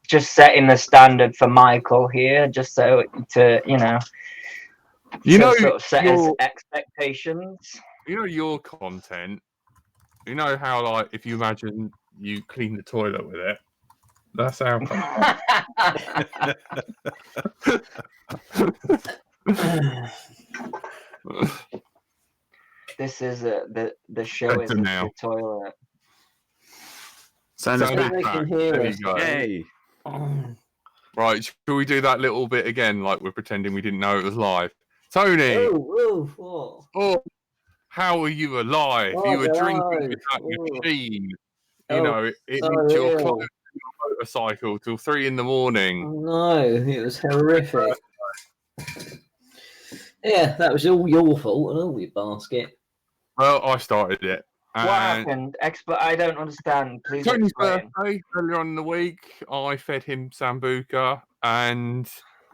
just setting the standard for Michael here, just so to sort of set his expectations. Your content. You know how, like, if you imagine you clean the toilet with it, that's our content. This is the show is the toilet. Sounds back. There you go. Hey. Right, shall we do that little bit again, like we're pretending we didn't know it was live? Tony! Oh, how are you alive? You were drinking with that machine. It eats your clothes and your motorcycle till 3 a.m. Oh, no, it was horrific. Yeah, that was all your fault and all, you basket. Well, I started it. What happened? I don't understand. Please Tony's explain. birthday earlier on in the week. I fed him sambuca, and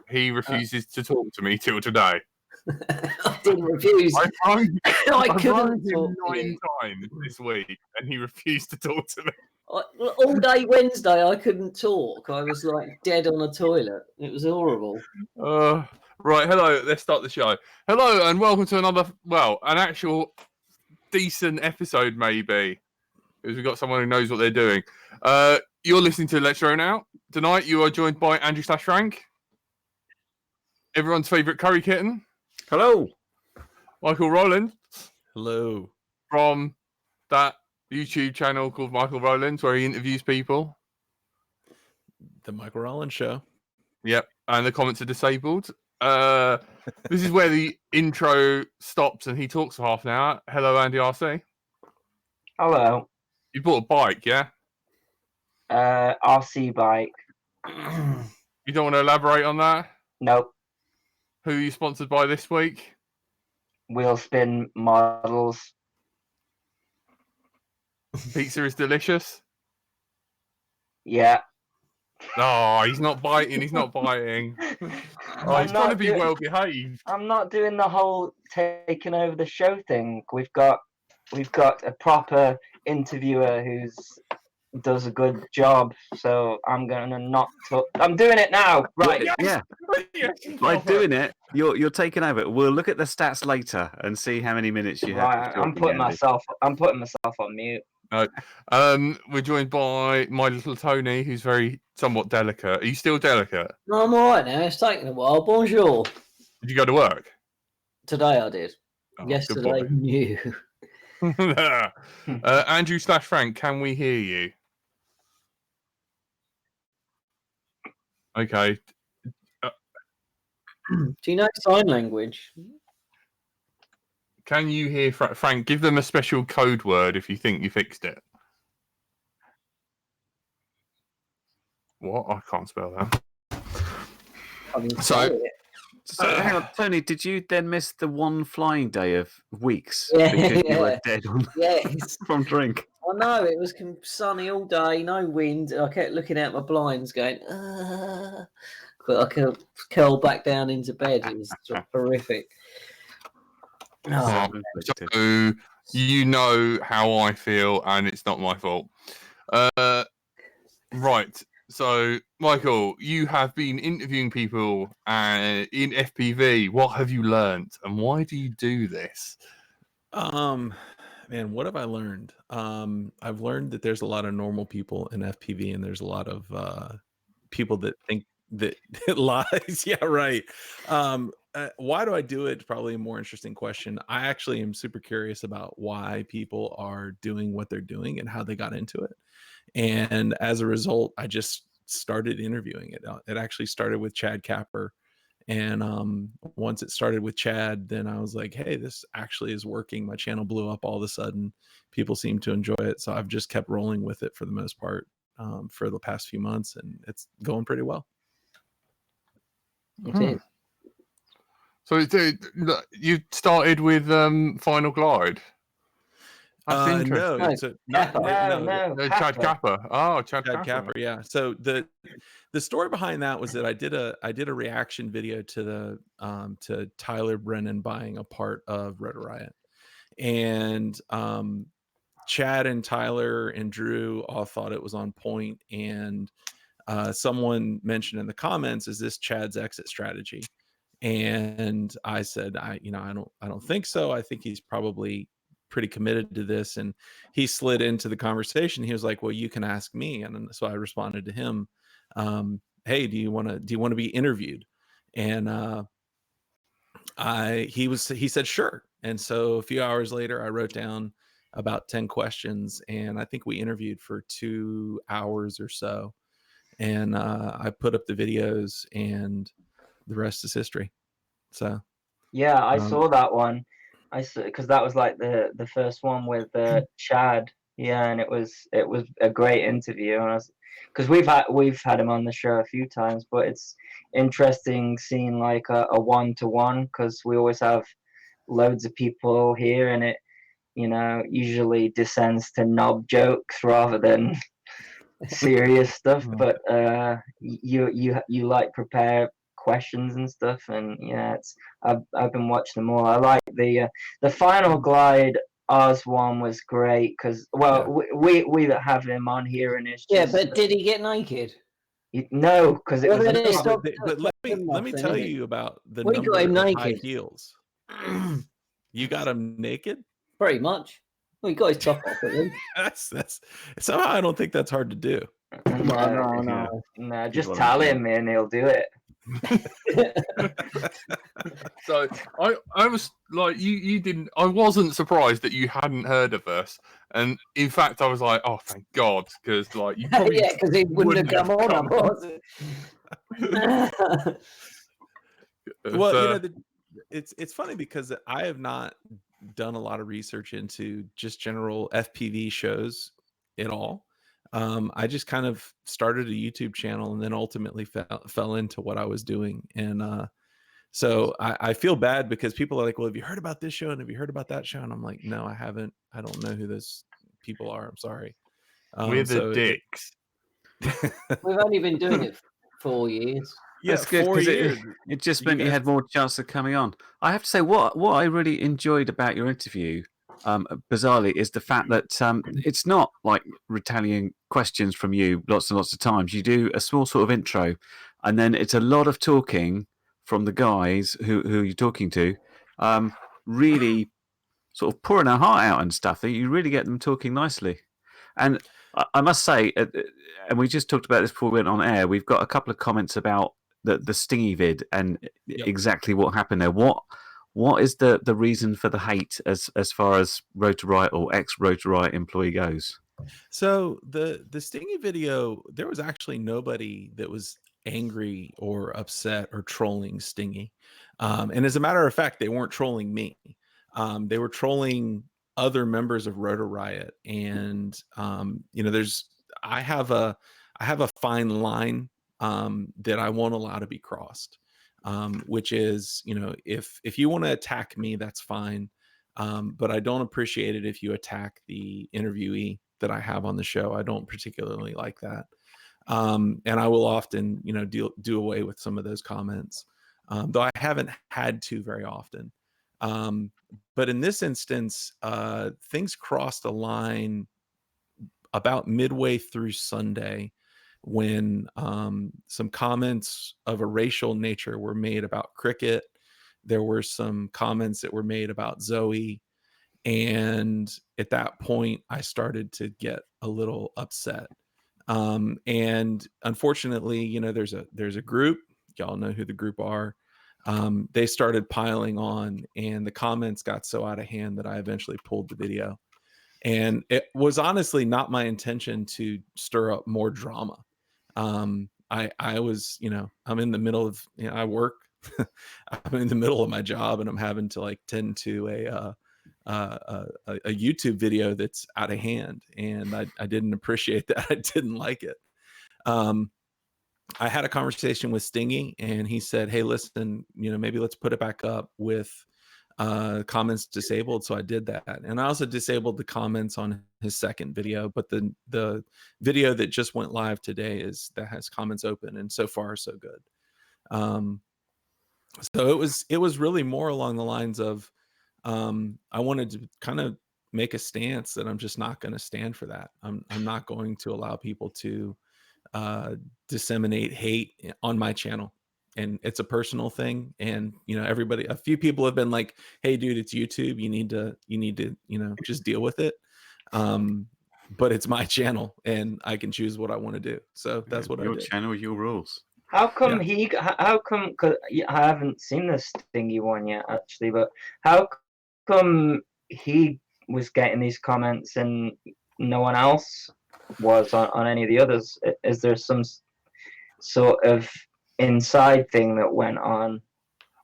he refuses to talk to me till today. I didn't refuse. I couldn't talk him 9 times this week, and he refused to talk to me. All day Wednesday, I couldn't talk. I was like dead on a toilet. It was horrible. Right, hello. Let's start the show. Hello, and welcome to another, an actual decent episode, maybe, because we've got someone who knows what they're doing. You're listening to Let's Roll Now. Tonight, you are joined by Andrew / Frank, everyone's favourite curry kitten. Hello. Michael Rowland. Hello. From that YouTube channel called Michael Rowland, where he interviews people. The Michael Rowland Show. Yep, and the comments are disabled. This is where the intro stops and he talks for half an hour. Hello, Andy RC. Hello. You bought a bike, yeah? RC bike. You don't want to elaborate on that? Nope. Who are you sponsored by this week? Wheelspin Models. Pizza is delicious? Yeah. No, he's not biting. He's not biting. He's trying to be well behaved. I'm not doing the whole taking over the show thing. We've got a proper interviewer who's does a good job. So I'm gonna not. I'm doing it now. Right. Yeah. By doing it, you're taking over. We'll look at the stats later and see how many minutes you have. Right, I'm putting myself on mute. No. We're joined by my little Tony, who's somewhat delicate. Are you still delicate? No, I'm all right now. It's taken a while. Bonjour. Did you go to work? Today I did. Yesterday, new. Andrew / Frank, can we hear you? Okay. Do you know sign language? Can you hear Frank? Give them a special code word if you think you fixed it. What? I can't spell that. So hang on, Tony, did you then miss the one flying day of weeks? Yeah, because you were dead from drink. I know, it was sunny all day, no wind. I kept looking out my blinds going, but I could curl back down into bed. It was horrific. So you know how I feel, and it's not my fault. Right. So, Michael, you have been interviewing people in FPV. What have you learned, and why do you do this? Man, what have I learned? I've learned that there's a lot of normal people in FPV, and there's a lot of people that think that it lies. Yeah, right. Why do I do it? Probably a more interesting question. I actually am super curious about why people are doing what they're doing and how they got into it. And as a result, I just started interviewing it. It actually started with Chad Capper. And once it started with Chad, then I was like, hey, this actually is working. My channel blew up all of a sudden. People seem to enjoy it. So I've just kept rolling with it for the most part for the past few months. And it's going pretty well. So you started with Final Glide. That's interesting. No, Chad Capper. Oh, Chad Capper. Yeah. So the story behind that was that I did a reaction video to to Tyler Brennan buying a part of Rotor Riot, and Chad and Tyler and Drew all thought it was on point, and someone mentioned in the comments, "Is this Chad's exit strategy?" And I said, I don't think so. I think he's probably pretty committed to this. And he slid into the conversation. He was like, "Well, you can ask me." And so I responded to him, "Hey, do you want to be interviewed?" And he said, "Sure." And so a few hours later, I wrote down about 10 questions, and I think we interviewed for 2 hours or so. And I put up the videos, and the rest is history. So yeah, I saw that one. I saw, because that was like the first one with Chad. Yeah, and it was a great interview. And because we've had him on the show a few times, but it's interesting seeing like a one-to-one, because we always have loads of people here, and it usually descends to knob jokes rather than serious stuff. But you like prepare questions and stuff, and yeah, I've been watching them all. I like the final glide Oz one was great, because we that have him on here, and it's just, but did he get naked? No, because it was but let me tell you about the We got him number of high naked. heels. You got him naked? Pretty much. Well, he got his top off at least. That's somehow I don't think that's hard to do. No, just tell him and he'll do it. So I was like, you didn't. I wasn't surprised that you hadn't heard of us, and in fact, I was like, oh, thank God, because like you probably because he wouldn't have come on. Well, it's funny because I have not done a lot of research into just general FPV shows at all. I just kind of started a YouTube channel and then ultimately fell into what I was doing. And so I feel bad because people are like, "Well, have you heard about this show? And have you heard about that show?" And I'm like, "No, I haven't. I don't know who those people are. I'm sorry." We're the dicks. We've only been doing it for 4 years. Yeah, that's good, 4 years. It just meant you had more chance of coming on. I have to say, what I really enjoyed about your interview, bizarrely, is the fact that it's not like retaliating questions from you lots and lots of times. You do a small sort of intro, and then it's a lot of talking from the guys who you're talking to, really sort of pouring their heart out and stuff. That you really get them talking nicely. And I must say, and we just talked about this before we went on air, we've got a couple of comments about the Stingy vid and exactly what happened there. What is the reason for the hate as far as Rotor Riot or ex-Rotor Riot employee goes? So the Stingy video, there was actually nobody that was angry or upset or trolling Stingy. And as a matter of fact, they weren't trolling me. They were trolling other members of Rotor Riot. And I have a fine line that I won't allow to be crossed, which is, if you want to attack me, that's fine. But I don't appreciate it if you attack the interviewee that I have on the show. I don't particularly like that. And I will often, do away with some of those comments, though I haven't had to very often. But in this instance, things crossed a line about midway through Sunday when some comments of a racial nature were made about Cricket. There were some comments that were made about Zoe. And at that point, I started to get a little upset. And unfortunately, there's a group, y'all know who the group are. They started piling on, and the comments got so out of hand that I eventually pulled the video. And it was honestly not my intention to stir up more drama. I was, I'm in the middle of, I work, I'm in the middle of my job, and I'm having to like tend to a YouTube video that's out of hand, and I didn't appreciate that. I didn't like it. I had a conversation with Stingy, and he said, "Hey, listen, maybe let's put it back up with comments disabled." So I did that, and I also disabled the comments on his second video. But the video that just went live today that has comments open, and so far so good. So it was really more along the lines of I wanted to kind of make a stance that I'm just not going to stand for that. I'm not going to allow people to disseminate hate on my channel. And it's a personal thing. And, you know, a few people have been like, hey, dude, it's YouTube. You need to, you know, just deal with it. But it's my channel and I can choose what I want to do. So that's what I your did. channel, your rules. How come because I haven't seen the Stingy one yet, actually, but how come he was getting these comments and no one else was on any of the others? Is there some sort of inside thing that went on?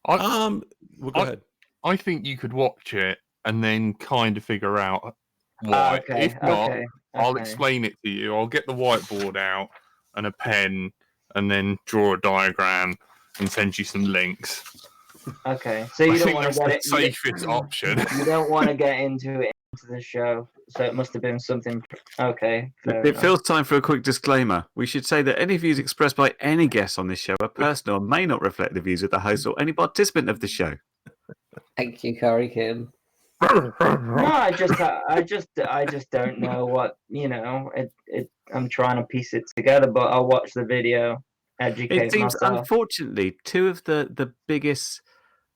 Well, go ahead. I think you could watch it and then kind of figure out why. Okay, If not, okay. I'll explain it to you. I'll get the whiteboard out and a pen and then draw a diagram and send you some links. Okay, so you don't want to get it. The safest option. You don't want to get into the show, so it must have been something. Okay, It feels time for a quick disclaimer. We should say that any views expressed by any guests on this show are personal and may not reflect the views of the host or any participant of the show. Thank you, Curry Kim. No, I just don't know what, you know. I'm trying to piece it together, but I'll watch the video, educate It seems, myself. unfortunately, two of the biggest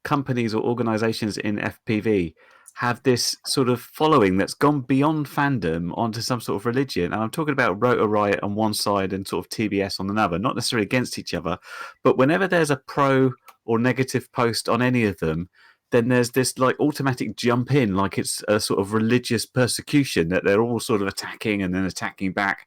companies or organizations in FPV have this sort of following that's gone beyond fandom onto some sort of religion. And I'm talking about Rotor Riot on one side and sort of TBS on another, not necessarily against each other, but whenever there's a pro or negative post on any of them, then there's this like automatic jump in, like it's a sort of religious persecution that they're all sort of attacking and then attacking back.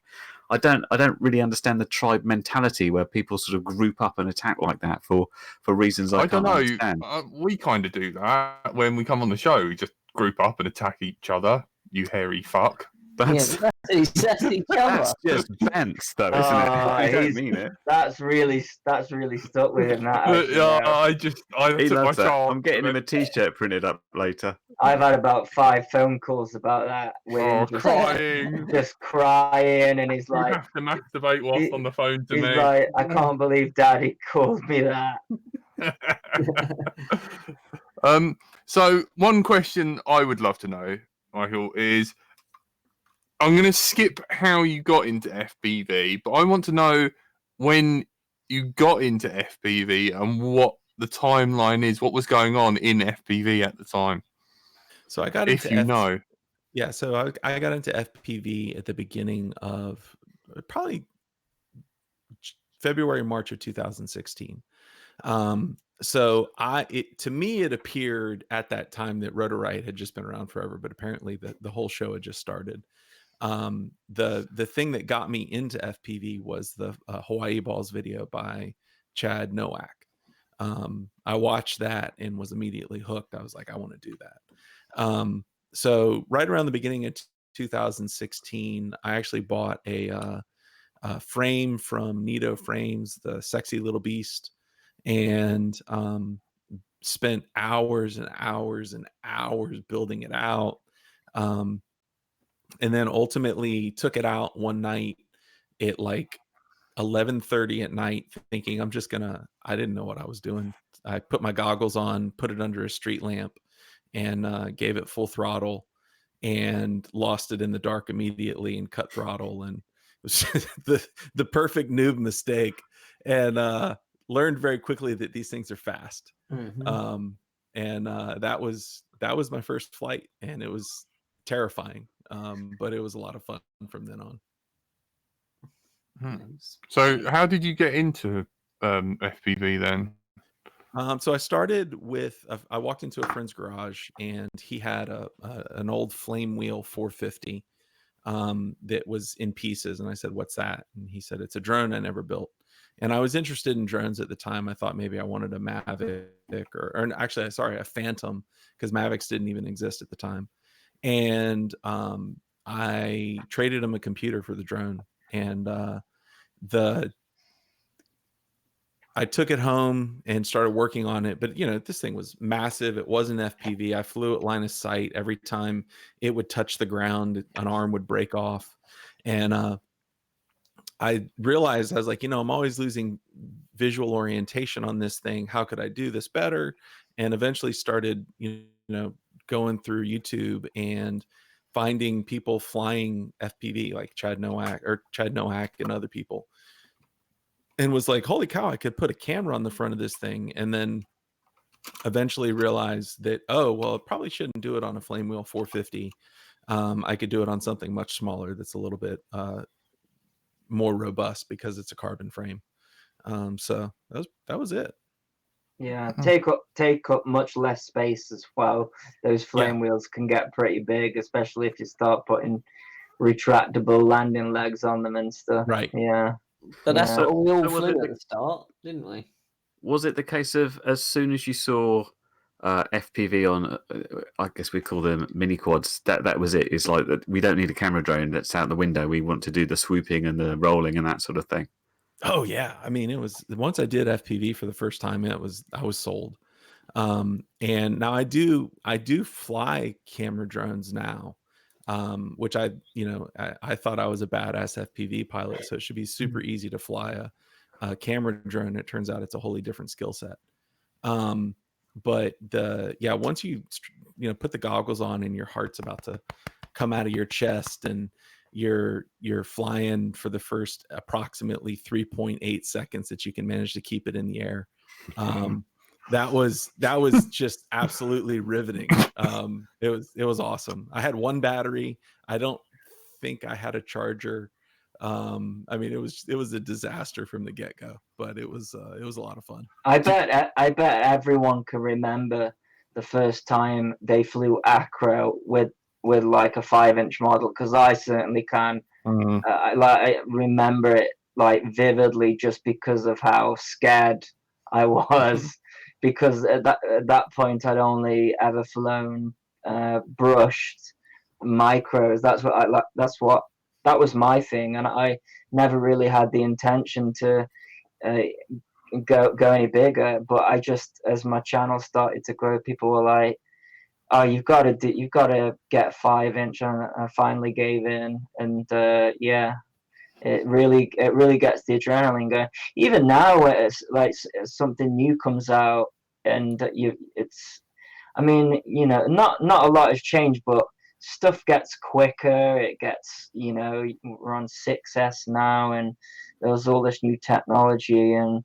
I don't really understand the tribe mentality where people sort of group up and attack like that for reasons I don't can't understand. We kind of do that when we come on the show. We just group up and attack each other. You hairy fuck. That's each other. that's just Bence, though, isn't it? I don't mean it. That's really stuck with him. That I He took loves my that. chance. I'm getting him a T-shirt printed up later. I've had about 5 phone calls about that with him Crying. just crying, and he's You like, have to masturbate whilst on the phone to he's me. like, I can't believe Daddy called me that. So one question I would love to know, Michael, is I'm going to skip how you got into FPV, but I want to know when you got into FPV and what the timeline is, what was going on in FPV at the time. So I got into Yeah, so I got into FPV at the beginning of probably February, March of 2016. So to me, it appeared at that time that Rotor Riot had just been around forever, but apparently the whole show had just started. The thing that got me into FPV was the Hawaii Balls video by Chad Nowak. I watched that and was immediately hooked. I was like, I want to do that. So right around the beginning of 2016, I actually bought a frame from Nito Frames, the Sexy Little Beast, and spent hours and hours and hours building it out. And then ultimately took it out one night at like 11:30 at night, thinking I didn't know what I was doing. I put my goggles on, put it under a street lamp, and gave it full throttle, and lost it in the dark immediately and cut throttle, and it was the perfect noob mistake, and learned very quickly that these things are fast. Mm-hmm. That was my first flight, and it was terrifying, but it was a lot of fun from then on. So how did you get into FPV then? So I started with I walked into a friend's garage, and he had an old Flame Wheel 450 that was in pieces, and I said, "What's that?" And he said, "It's a drone I never built." And I was interested in drones at the time. I thought maybe I wanted a Mavic or actually, sorry, a Phantom, because Mavics didn't even exist at the time. And I traded him a computer for the drone, and I took it home and started working on it. But this thing was massive. It wasn't FPV. I flew at line of sight. Every time it would touch the ground, an arm would break off. And I realized, I was like, I'm always losing visual orientation on this thing. How could I do this better? And eventually started, going through YouTube and finding people flying FPV like Chad Nowak and other people. and was like, holy cow, I could put a camera on the front of this thing. And then eventually realized that, oh, well, I probably shouldn't do it on a Flame Wheel 450. I could do it on something much smaller that's a little bit more robust because it's a carbon frame. So that was it. Yeah, take up much less space as well. Those flame wheels can get pretty big, especially if you start putting retractable landing legs on them and stuff. Right. Yeah. But that's Yeah. what we all So was flew it at the start, didn't we? Was it the case of as soon as you saw FPV on, I guess we call them mini quads, that was it? It's like that we don't need a camera drone that's out the window. We want to do the swooping and the rolling and that sort of thing. Oh yeah, I mean, it was once I did FPV for the first time, I was sold. And now I do fly camera drones now, which I thought I was a badass FPV pilot, so it should be super easy to fly a camera drone. It turns out it's a wholly different skill set. But once you put the goggles on and your heart's about to come out of your chest and you're flying for the first approximately 3.8 seconds that you can manage to keep it in the air. That was just absolutely riveting. It was awesome. I had one battery. I don't think I had a charger. I mean, it was a disaster from the get-go, but it was a lot of fun. I bet everyone can remember the first time they flew acro with like a 5-inch model, because I certainly can. I remember it like vividly, just because of how scared I was, because at that point I'd only ever flown brushed micros. That was my thing, and I never really had the intention to go any bigger. But I just, as my channel started to grow, people were like, "Oh, you've got to get 5-inch," and I finally gave in. And it really gets the adrenaline going. Even now, it's like something new comes out, and I mean, not a lot has changed, but stuff gets quicker. It gets, we're on 6S now, and there's all this new technology, and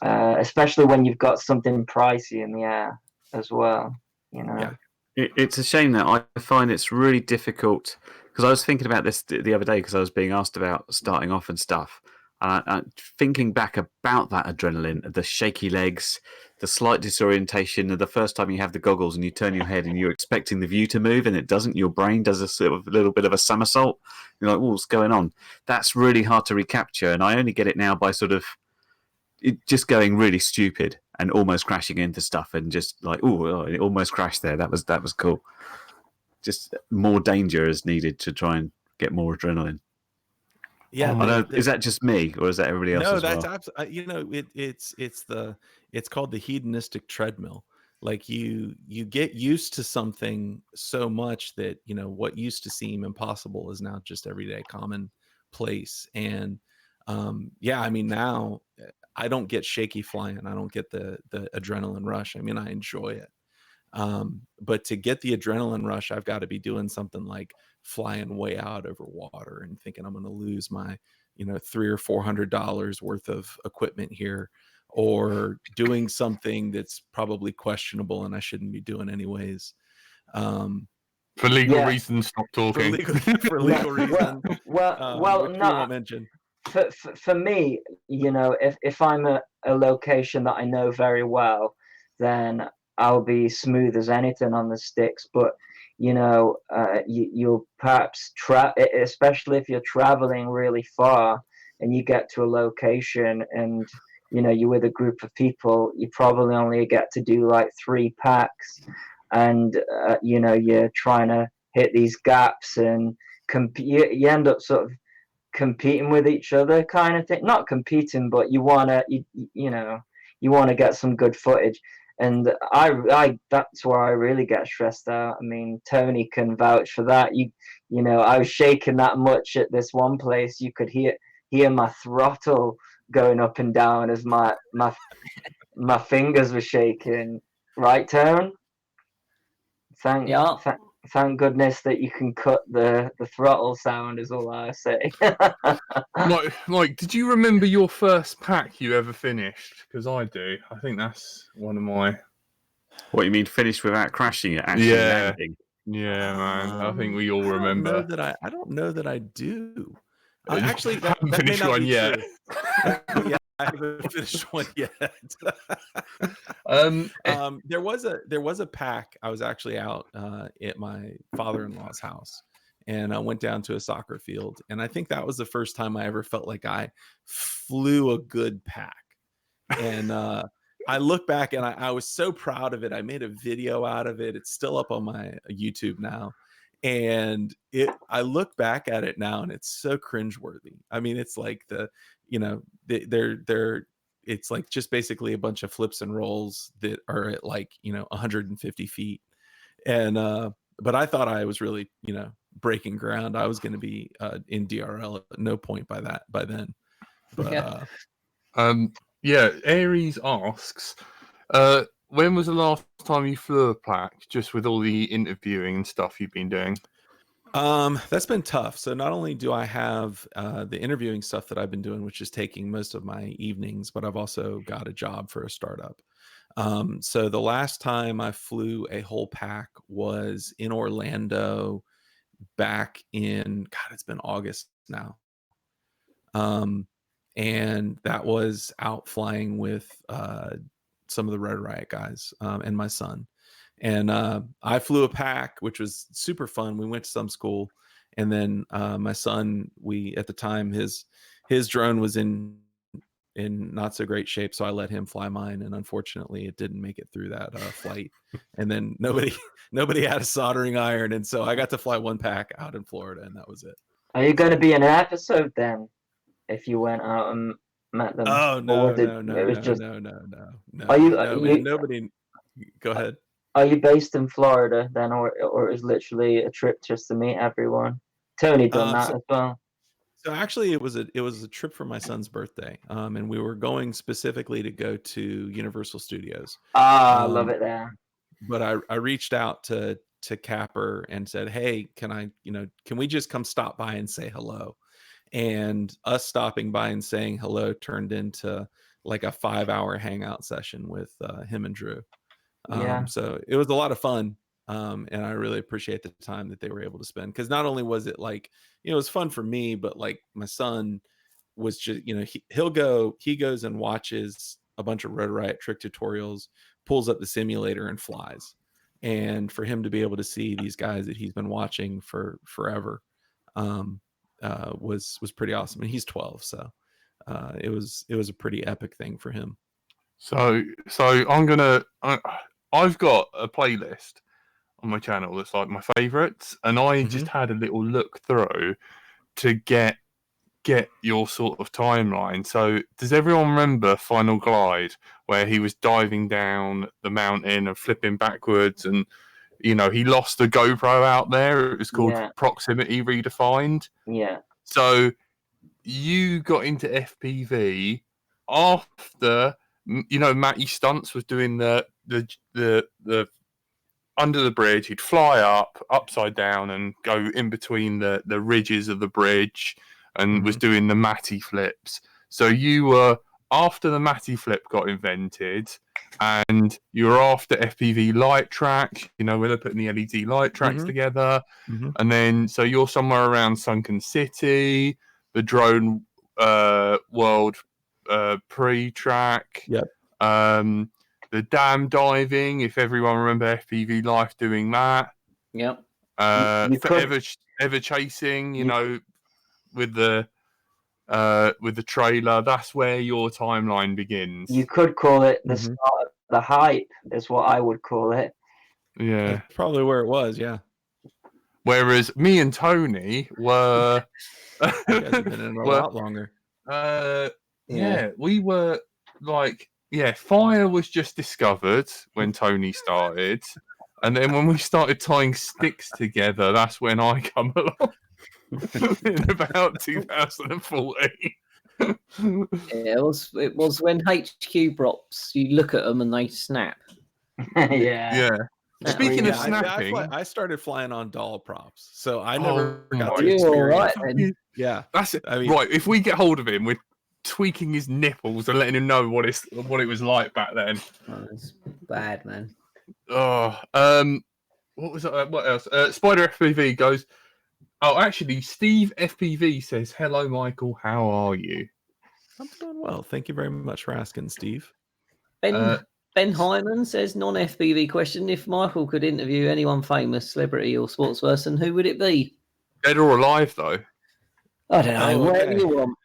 especially when you've got something pricey in the air as well, Yeah. It's a shame that I find it's really difficult, because I was thinking about this the other day because I was being asked about starting off and stuff. Thinking back about that adrenaline, the shaky legs, the slight disorientation of the first time you have the goggles and you turn your head and you're expecting the view to move and it doesn't. Your brain does a sort of little bit of a somersault. You're like, what's going on? That's really hard to recapture, and I only get it now by sort of just going really stupid and almost crashing into stuff and just like, oh, it almost crashed there. That was cool. Just more danger is needed to try and get more adrenaline. Yeah, is that just me, or is that everybody else? No, as that's well? absolutely. It's called the hedonistic treadmill. Like you get used to something so much that what used to seem impossible is now just everyday commonplace. And I mean, now I don't get shaky flying. I don't get the adrenaline rush. I mean, I enjoy it. But to get the adrenaline rush, I've got to be doing something like flying way out over water and thinking I'm going to lose my, $300 or $400 worth of equipment here, or doing something that's probably questionable and I shouldn't be doing anyways. For legal reasons, stop talking. For legal reasons. Well, which we won't mention. For me, if I'm at a location that I know very well, then I'll be smooth as anything on the sticks. But you'll perhaps especially if you're traveling really far and you get to a location and you're with a group of people, you probably only get to do like 3 packs, and you're trying to hit these gaps and you end up sort of competing with each other, kind of thing. Not competing, but you want to get some good footage. And I that's where I really get stressed out. I mean, Tony can vouch for that. I was shaking that much at this one place. You could hear my throttle going up and down as my fingers were shaking. Right, Tone? Thank goodness that you can cut the throttle sound, is all I say. Like, did you remember your first pack you ever finished? Because I do. I think that's one of my. What you mean, finished without crashing it, actually landing? Yeah, man. I think we all I remember. don't know that I do. You Actually, that haven't may finished not one be yet. true. Yeah, I haven't finished one yet. There was a pack. I was actually out at my father-in-law's house, and I went down to a soccer field, and I think that was the first time I ever felt like I flew a good pack. And I look back and I was so proud of it. I made a video out of it. It's still up on my YouTube now. And I look back at it now and it's so cringeworthy. I mean, it's like it's like just basically a bunch of flips and rolls that are at 150 feet. And but I thought I was really, breaking ground. I was going to be in DRL at no point by then. But yeah, Aries asks, when was the last time you flew a pack, just with all the interviewing and stuff you've been doing? That's been tough. So not only do I have the interviewing stuff that I've been doing, which is taking most of my evenings, but I've also got a job for a startup. So the last time I flew a whole pack was in Orlando back in, God, it's been August now. And that was out flying with some of the Red Riot guys and my son. And I flew a pack, which was super fun. We went to some school, and then my son, at the time his drone was in not so great shape, so I let him fly mine, and unfortunately, it didn't make it through that flight. And then nobody had a soldering iron, and so I got to fly one pack out in Florida, and that was it. Are you going to be in an episode then? If you went out and met them? Oh no! Are you? Nobody. Go ahead. Are you based in Florida then, or is literally a trip just to meet everyone? Tony done that as well. So actually, it was a trip for my son's birthday, and we were going specifically to go to Universal Studios. I love it there. But I reached out to Capper and said, "Hey, can we just come stop by and say hello?" And us stopping by and saying hello turned into like a 5-hour hangout session with him and Drew. So it was a lot of fun. And I really appreciate the time that they were able to spend, because not only was it like, it was fun for me, but like my son was just, he goes and watches a bunch of Red Riot trick tutorials, pulls up the simulator and flies. And for him to be able to see these guys that he's been watching for forever, was pretty awesome. And he's 12, so it was a pretty epic thing for him. So I've got a playlist on my channel that's like my favorites, and I just had a little look through to get your sort of timeline. So does everyone remember Final Glide, where he was diving down the mountain and flipping backwards, and he lost the GoPro out there? It was called Proximity Redefined. Yeah. So you got into FPV after, Matty Stunts was doing the under the bridge. He'd fly up upside down and go in between the ridges of the bridge, and was doing the Matty flips. So you were after the Matty flip got invented, and you were after FPV light tracks, where they're putting the LED light tracks together. And then, so you're somewhere around Sunken City, the Drone World pre-track. Yep. The dam diving, if everyone remember FPV Life doing that. Yep. Ever chasing, with the trailer. That's where your timeline begins. You could call it the start of the hype, is what I would call it. Yeah. That's probably where it was, yeah. Whereas me and Tony were You guys have been in a lot longer. Yeah, we were like, fire was just discovered when Tony started, and then when we started tying sticks together, that's when I come along in about 2014. It was when HQ drops. You look at them and they snap. Yeah. Speaking of really. snapping, I started flying on doll props, so I never got to my You're all right experience. then. Yeah, that's it. I mean, Right, if we get hold of him, we're tweaking his nipples and letting him know what it was like back then. Oh, that's bad, man. Oh, what was it? What else? Spider FPV goes. Oh, actually, Steve FPV says, "Hello, Michael. How are you?" I'm doing well. Thank you very much for asking, Steve. Ben Hyman says, non-FPV question: if Michael could interview anyone famous, celebrity or sports person, who would it be? Dead or alive, though? I don't know. Oh, Whatever okay. you want.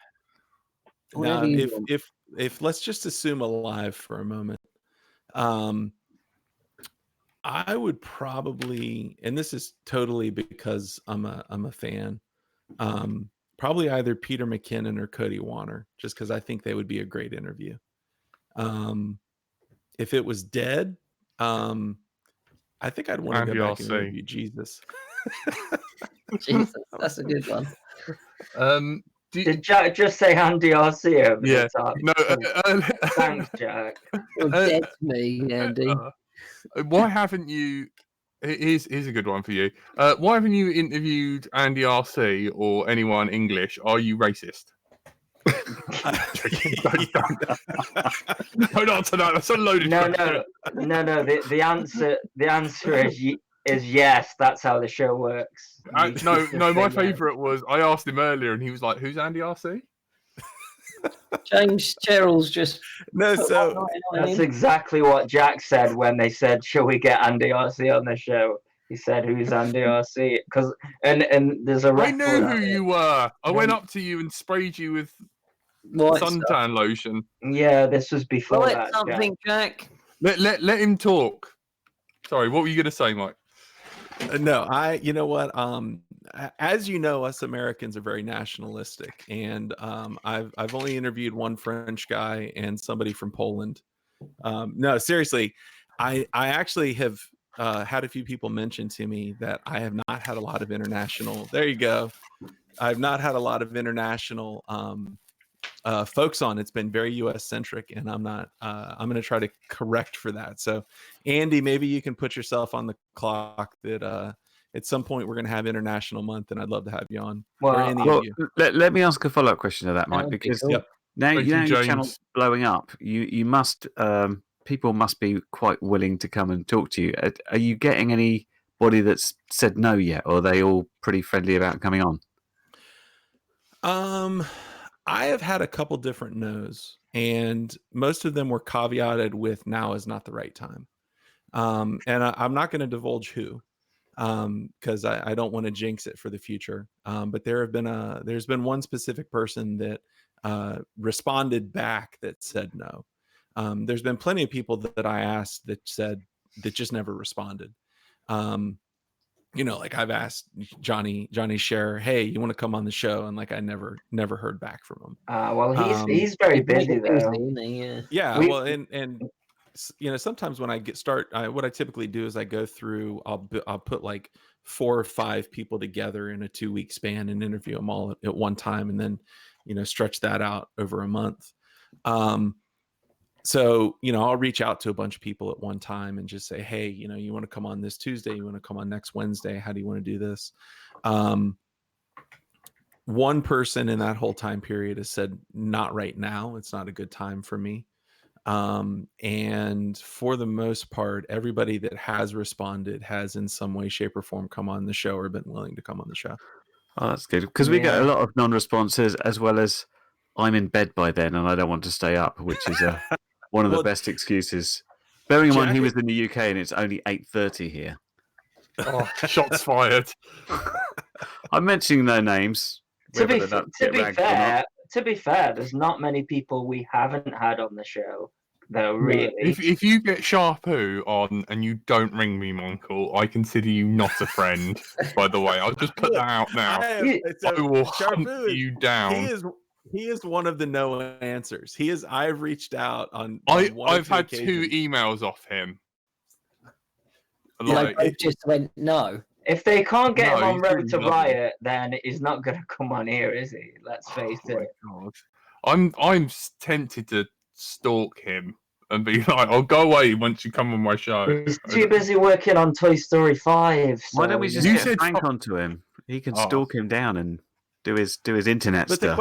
Now, Whatever you want. if let's just assume alive for a moment, I would probably, and this is totally because I'm a fan, probably either Peter McKinnon or Cody Warner, just because I think they would be a great interview. If it was dead, I think I'd want to go back and interview Jesus. Jesus, that's a good one. Did Jack just say Andy RC over Yeah. the top? No. Thanks, Jack. You're dead to me, Andy. Why haven't you? Here's a good one for you. Why haven't you interviewed Andy RC or anyone English? Are you racist? Don't answer that. That's a loaded question. No. The answer is yes. That's how the show works. No. My favourite was I asked him earlier, and he was like, "Who's Andy RC?" James Cheryl's just so that's exactly what Jack said when they said, "Shall we get Andy RC on the show?" He said, "Who's Andy RC?" Because and there's a I record. knew who you were. I went up to you and sprayed you with suntan lotion. Yeah, this was before that. Something, Jack. Let him talk. Sorry, what were you going to say, Mike? No, you know what? As you know, us Americans are very nationalistic, and I've only interviewed one French guy and somebody from Poland. No, seriously, I actually have had a few people mention to me that I have not had a lot of international. There you go. I've not had a lot of international folks on. It's been very U.S. centric, and I'm not. I'm going to try to correct for that. So, Andy, maybe you can put yourself on the clock that at some point we're going to have International Month, and I'd love to have you on. Well, let me ask a follow-up question to that, Mike, because now your channel's blowing up. You must people must be quite willing to come and talk to you. Are you getting anybody that's said no yet, or are they all pretty friendly about coming on? I have had a couple different no's, and most of them were caveated with "now is not the right time." And I'm not going to divulge who, because I don't want to jinx it for the future. But there's been one specific person that responded back that said no. There's been plenty of people that I asked that just never responded. Like I've asked Johnny Scherer, "Hey, you want to come on the show?" And like I never heard back from him. Well, he's very busy though. Well, and sometimes when I what I typically do is I go through. I'll put like 4 or 5 people together in a 2-week span and interview them all at one time, and then stretch that out over a month. So, I'll reach out to a bunch of people at one time and just say, "Hey, you want to come on this Tuesday? You want to come on next Wednesday? How do you want to do this?" One person in that whole time period has said, "Not right now. It's not a good time for me." And for the most part, everybody that has responded has in some way, shape, or form come on the show or been willing to come on the show. Oh, that's good. Because we get a lot of non-responses, as well as I'm in bed by then and I don't want to stay up, which is one of the best excuses. Bearing in mind he was in the UK and it's only 8:30 here. Oh, shots fired. I'm mentioning no names. To be fair, there's not many people we haven't had on the show, though. Really, if you get Sharpoo on and you don't ring me, Michael, I consider you not a friend. By the way, I'll just put that out now. I will hunt you down. He is one of the no answers. I've reached out on I've had occasions. 2 emails off him. Like just went no. If they can't get him on Road to Riot, then he's not going to come on here, is he? Let's face it. God. I'm tempted to stalk him and be like, "I'll go away once you come on my show." He's too busy working on Toy Story 5. So, Why don't we just You get said Frank fi- onto him? He can Oh. stalk him down and do his internet But the stuff.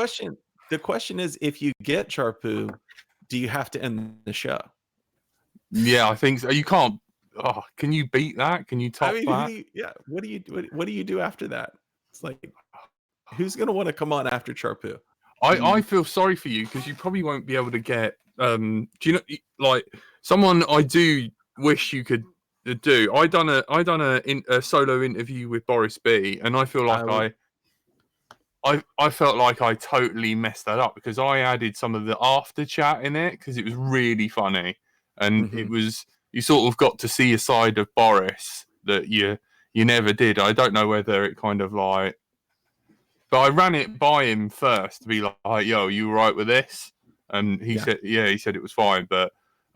question is, if you get Charpu, do you have to end the show? Yeah, I think so. You can't. Oh, can you beat that? Can you top that? What do you do after that? It's like, who's gonna want to come on after Charpu? I feel sorry for you because you probably won't be able to get. Do you know, like someone I do wish you could do? I done a solo interview with Boris B, and I feel like I felt like I totally messed that up because I added some of the after chat in it because it was really funny, and it was you sort of got to see a side of Boris that you never did. I don't know whether it kind of like. But I ran it by him first to be like, "Yo, you all right with this?" And he said, "Yeah." He said it was fine,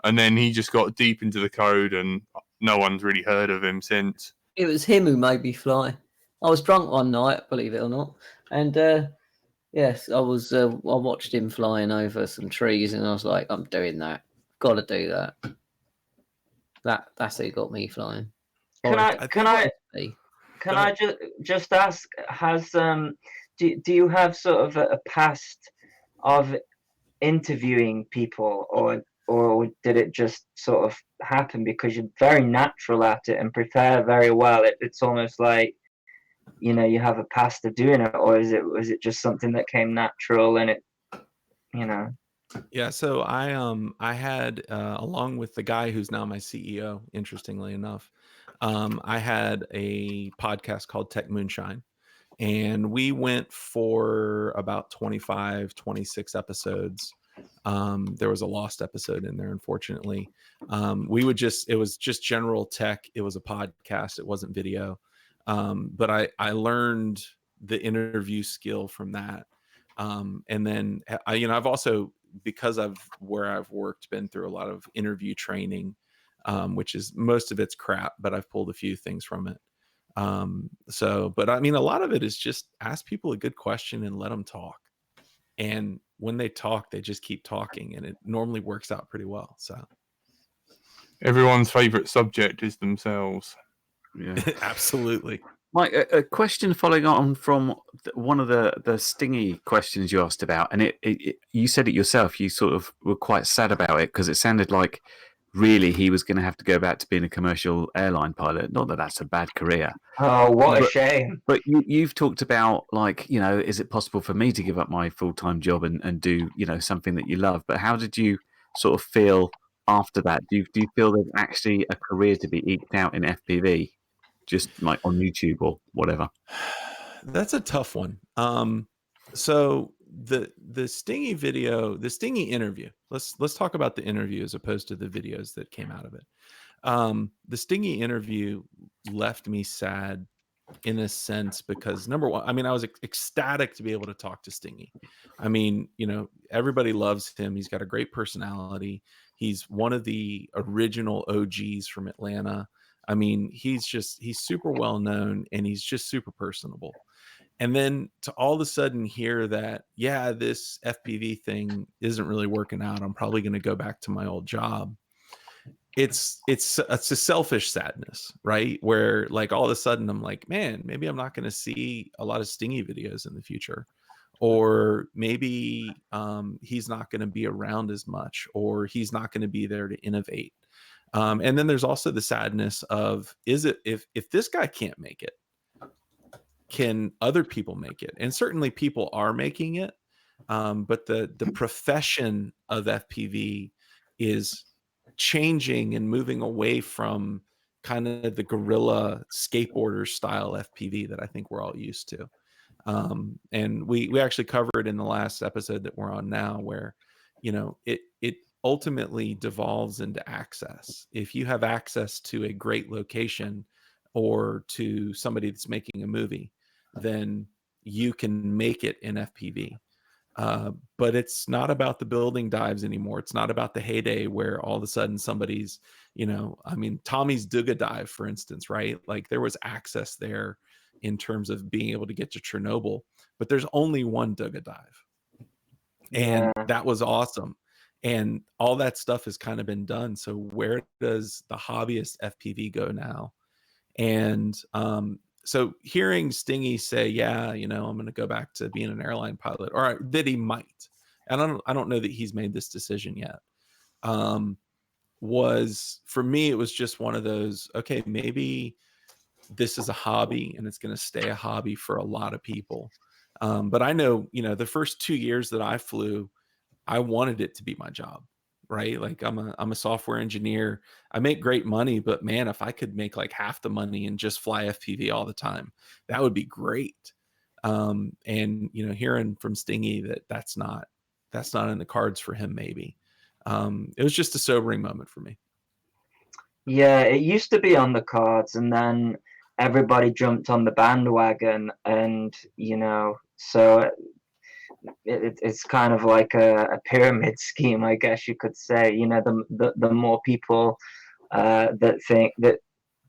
and then he just got deep into the code, and no one's really heard of him since. It was him who made me fly. I was drunk one night, believe it or not, and yes, I was. I watched him flying over some trees, and I was like, "I'm doing that. Got to do that." That's who got me flying. Can I just ask? Do you have sort of a past of interviewing people, or did it just sort of happen because you're very natural at it and prepare very well? It's almost like you have a past of doing it, or was it just something that came natural and it Yeah, so I had along with the guy who's now my CEO, interestingly enough, I had a podcast called Tech Moonshine, and we went for about 25, 26 episodes. There was a lost episode in there, unfortunately. It was just general tech. It was a podcast. It wasn't video. But I learned the interview skill from that. And then I've also, because of where I've worked, been through a lot of interview training, which is most of it's crap, but I've pulled a few things from it. But I mean, a lot of it is just ask people a good question and let them talk. And when they talk, they just keep talking, and it normally works out pretty well. So everyone's favorite subject is themselves. Yeah, absolutely. Mike, a question following on from one of the stingy questions you asked about, and you said it yourself. You sort of were quite sad about it because it sounded like really he was going to have to go back to being a commercial airline pilot. Not that that's a bad career. Oh, what a shame! But you've talked about is it possible for me to give up my full-time job and do something that you love? But how did you sort of feel after that? Do you feel there's actually a career to be eked out in FPV? Just like on YouTube or whatever? That's a tough one. So the stingy video, the stingy interview. Let's talk about the interview as opposed to the videos that came out of it. The stingy interview left me sad in a sense because number one, I mean, I was ecstatic to be able to talk to Stingy. I mean, everybody loves him. He's got a great personality. He's one of the original OGs from Atlanta. I mean, he's super well known and he's just super personable. And then to all of a sudden hear that, yeah, this FPV thing isn't really working out. I'm probably going to go back to my old job. It's a selfish sadness, right? Where like all of a sudden I'm like, man, maybe I'm not going to see a lot of Stingy videos in the future, or maybe he's not going to be around as much, or he's not going to be there to innovate. And then there's also the sadness of, if this guy can't make it, can other people make it? And certainly people are making it, but the profession of FPV is changing and moving away from kind of the guerrilla skateboarder style FPV that I think we're all used to. And we actually covered in the last episode that we're on now, where it ultimately devolves into access. If you have access to a great location or to somebody that's making a movie, then you can make it in FPV. But it's not about the building dives anymore. It's not about the heyday where all of a sudden somebody's, I mean, Tommy's Duga dive, for instance, right? Like there was access there in terms of being able to get to Chernobyl, but there's only one Duga dive. And that was awesome. and all that stuff has kind of been done. So where does the hobbyist FPV go now? And so hearing Stingy say, yeah, you know, I'm going to go back to being an airline pilot, or that he might, and I don't know that he's made this decision yet. Was, for me, it was just one of those, okay, maybe this is a hobby and it's going to stay a hobby for a lot of people. But I know, you know, the first 2 years that I flew, I wanted it to be my job, right? Like I'm a software engineer. I make great money, but man, if I could make like half the money and just fly FPV all the time, that would be great. And you know, hearing from Stingy that that's not in the cards for him, maybe. It was just a sobering moment for me. Yeah, it used to be on the cards, and then everybody jumped on the bandwagon, and you know, so it's kind of like a pyramid scheme, I guess you could say. You know, the more people that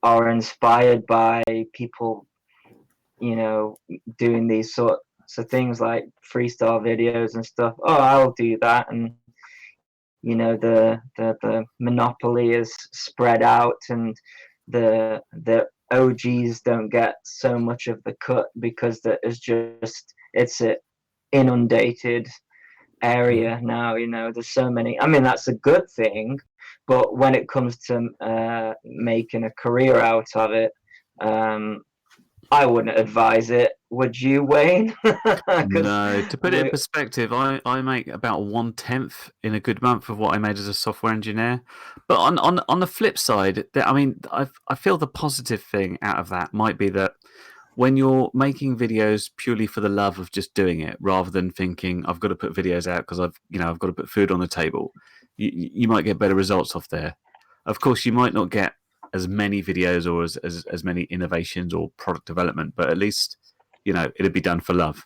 are inspired by people, you know, doing these sorts of things like freestyle videos and stuff. Oh, I'll do that, and you know, the monopoly is spread out, and the OGs don't get so much of the cut because it's an inundated area now. You know, there's so many. I mean, that's a good thing, but when it comes to making a career out of it, I wouldn't advise it. Would you, Wayne? No, to put it in perspective, I make about 1/10 in a good month of what I made as a software engineer. But on the flip side, I mean, I feel the positive thing out of that might be that when you're making videos purely for the love of just doing it, rather than thinking I've got to put videos out because I've got to put food on the table, you might get better results off there. Of course, you might not get as many videos or as many innovations or product development, but at least, you know, it'd be done for love.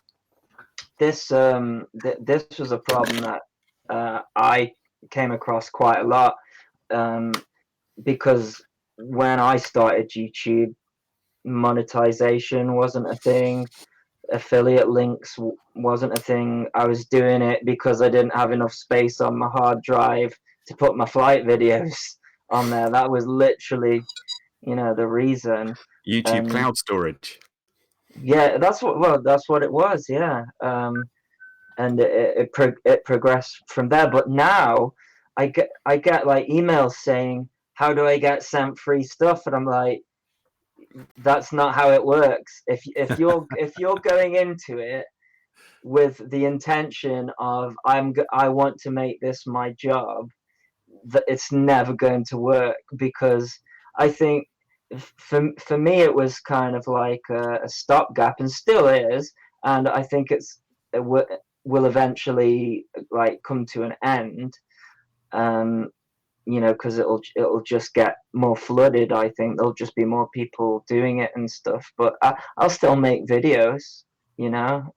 This this was a problem that I came across quite a lot, because when I started YouTube, monetization wasn't a thing. Affiliate links wasn't a thing. I was doing it because I didn't have enough space on my hard drive to put my flight videos on there. That was literally, you know, the reason. YouTube cloud storage. Yeah, that's what it was. Yeah, and it progressed from there. But now I get like emails saying, how do I get sent free stuff? And I'm like, that's not how it works. If you're going into it with the intention of I want to make this my job, that it's never going to work, because I think for me it was kind of like a stopgap, and still is, and I think it will eventually like come to an end. You know, because it'll just get more flooded. I think there'll just be more people doing it and stuff. But I'll still make videos, you know.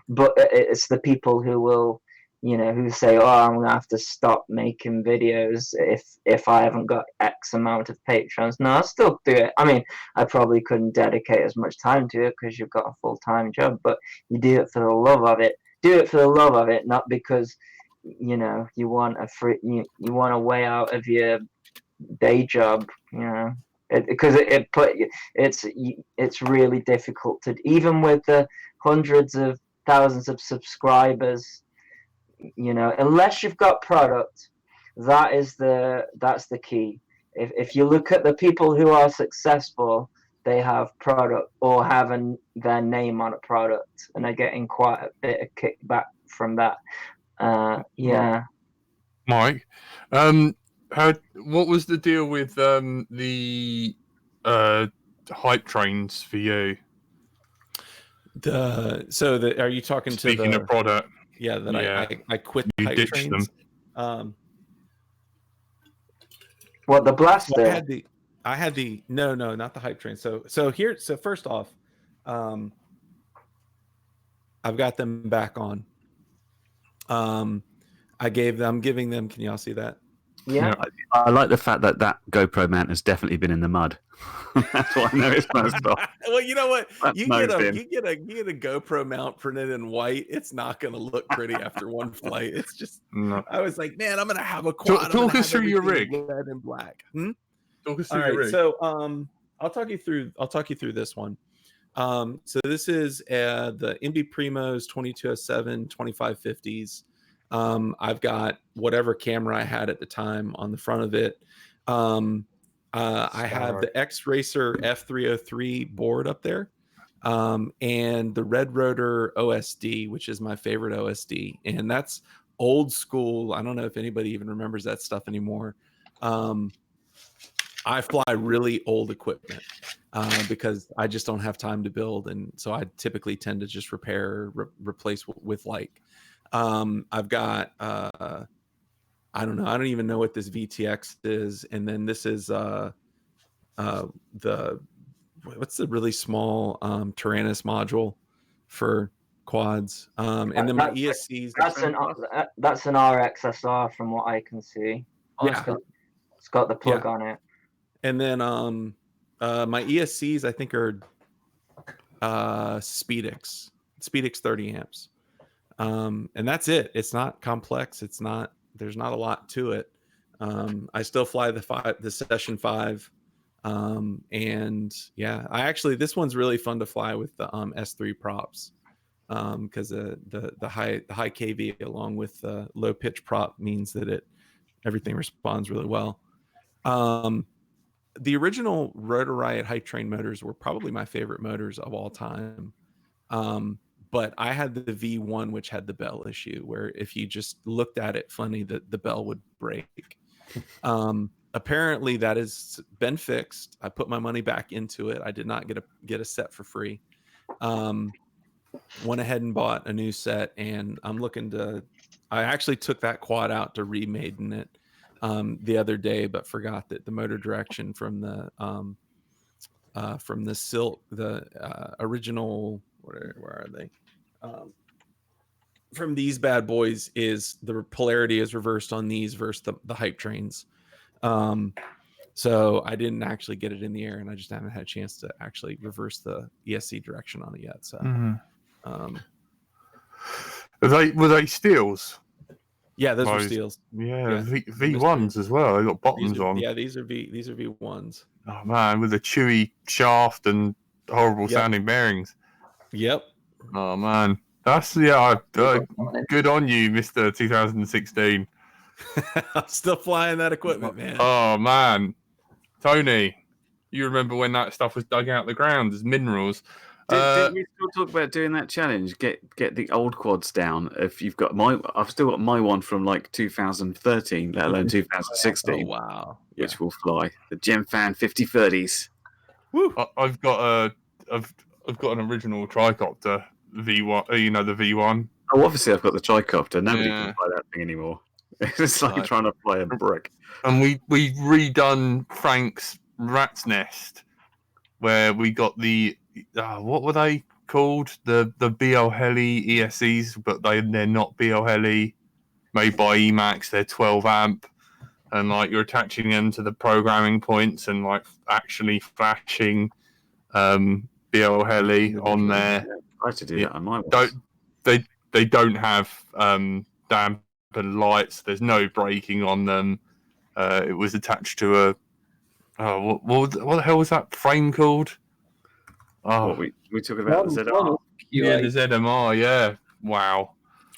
But it's the people who will, you know, who say, "Oh, I'm gonna have to stop making videos if I haven't got X amount of patrons." No, I'll still do it. I mean, I probably couldn't dedicate as much time to it because you've got a full-time job. But you do it for the love of it. Do it for the love of it, not because, you know, you want you want a way out of your day job, you know, because it's really difficult to, even with the hundreds of thousands of subscribers, you know, unless you've got product. That's the key. If you look at the people who are successful, they have product or have their name on a product, and they're getting quite a bit of kickback from that. Yeah. Mike, what was the deal with the hype trains for you? Are you talking Speaking of product? Yeah, I quit the hype trains. What, the blaster? So I had the no, not the hype train. So first off, I've got them back on. I'm giving them. Can y'all see that? Yeah. I like the fact that GoPro mount has definitely been in the mud. That's why I know it's must stop. Well, you know what? That's You get nosed in. a GoPro mount printed in white. It's not going to look pretty after one flight. It's just. No. I was like, man, I'm going to have a quad. Talk us through your rig. Red and black. Talk us All through your right, rig. so I'll talk you through this one. So this is the MB Primos 2207 2550s. I've got whatever camera I had at the time on the front of it. I have the X Racer F303 board up there, and the Red Rotor OSD, which is my favorite OSD, and that's old school. I don't know if anybody even remembers that stuff anymore. I fly really old equipment because I just don't have time to build, and so I typically tend to just repair, replace with like. I've got I don't know. I don't even know what this VTX is, and then this is the what's the really small Tyrannus module for quads, and then my ESCs. That's an RXSR from what I can see. Yeah, it's got the plug on it. And then my ESCs I think are Speedix 30 amps, and that's it. It's not complex. It's not. There's not a lot to it. I still fly the Session 5, and yeah, this one's really fun to fly with the S3 props, because the high kV along with the low pitch prop means that everything responds really well. The original Rotor Riot hype train motors were probably my favorite motors of all time. But I had the V1, which had the bell issue, where if you just looked at it funny, the bell would break. Apparently that has been fixed. I put my money back into it. I did not get a set for free. Went ahead and bought a new set, and I actually took that quad out to remaiden it the other day, but forgot that the motor direction from the Silk, the original, where are they? From these bad boys is the polarity is reversed on these versus the hype trains. So I didn't actually get it in the air, and I just haven't had a chance to actually reverse the ESC direction on it yet. So, were they steels? Yeah, those were steels. Yeah, V1s as well. They got bottoms on. Yeah, these are V1s. Oh man, with a chewy shaft and horrible sounding bearings. Yep. Oh man, that's good on you, Mr. 2016. I'm still flying that equipment, man. Oh man, Tony, you remember when that stuff was dug out of the ground as minerals? Did we still talk about doing that challenge? Get the old quads down. If you've got I've still got my one from like 2013, let alone 2016. Oh wow, which will fly the Gemfan 5030s. Woo! I've got an original tricopter V1. You know the V1. Oh, obviously I've got the tricopter. Nobody can fly that thing anymore. It's like trying to fly a brick. And we redone Frank's rat's nest, where we got the what were they called? The BL Heli ESCs, but they're not BL Heli, made by Emax. They're 12 amp, and like you're attaching them to the programming points and like actually flashing BL Heli on there. I had to do that on my ones. They don't have damper lights. There's no braking on them. It was attached to what the hell was that frame called? Oh, what we talking about the ZMR. Yeah, the ZMR. Yeah, wow.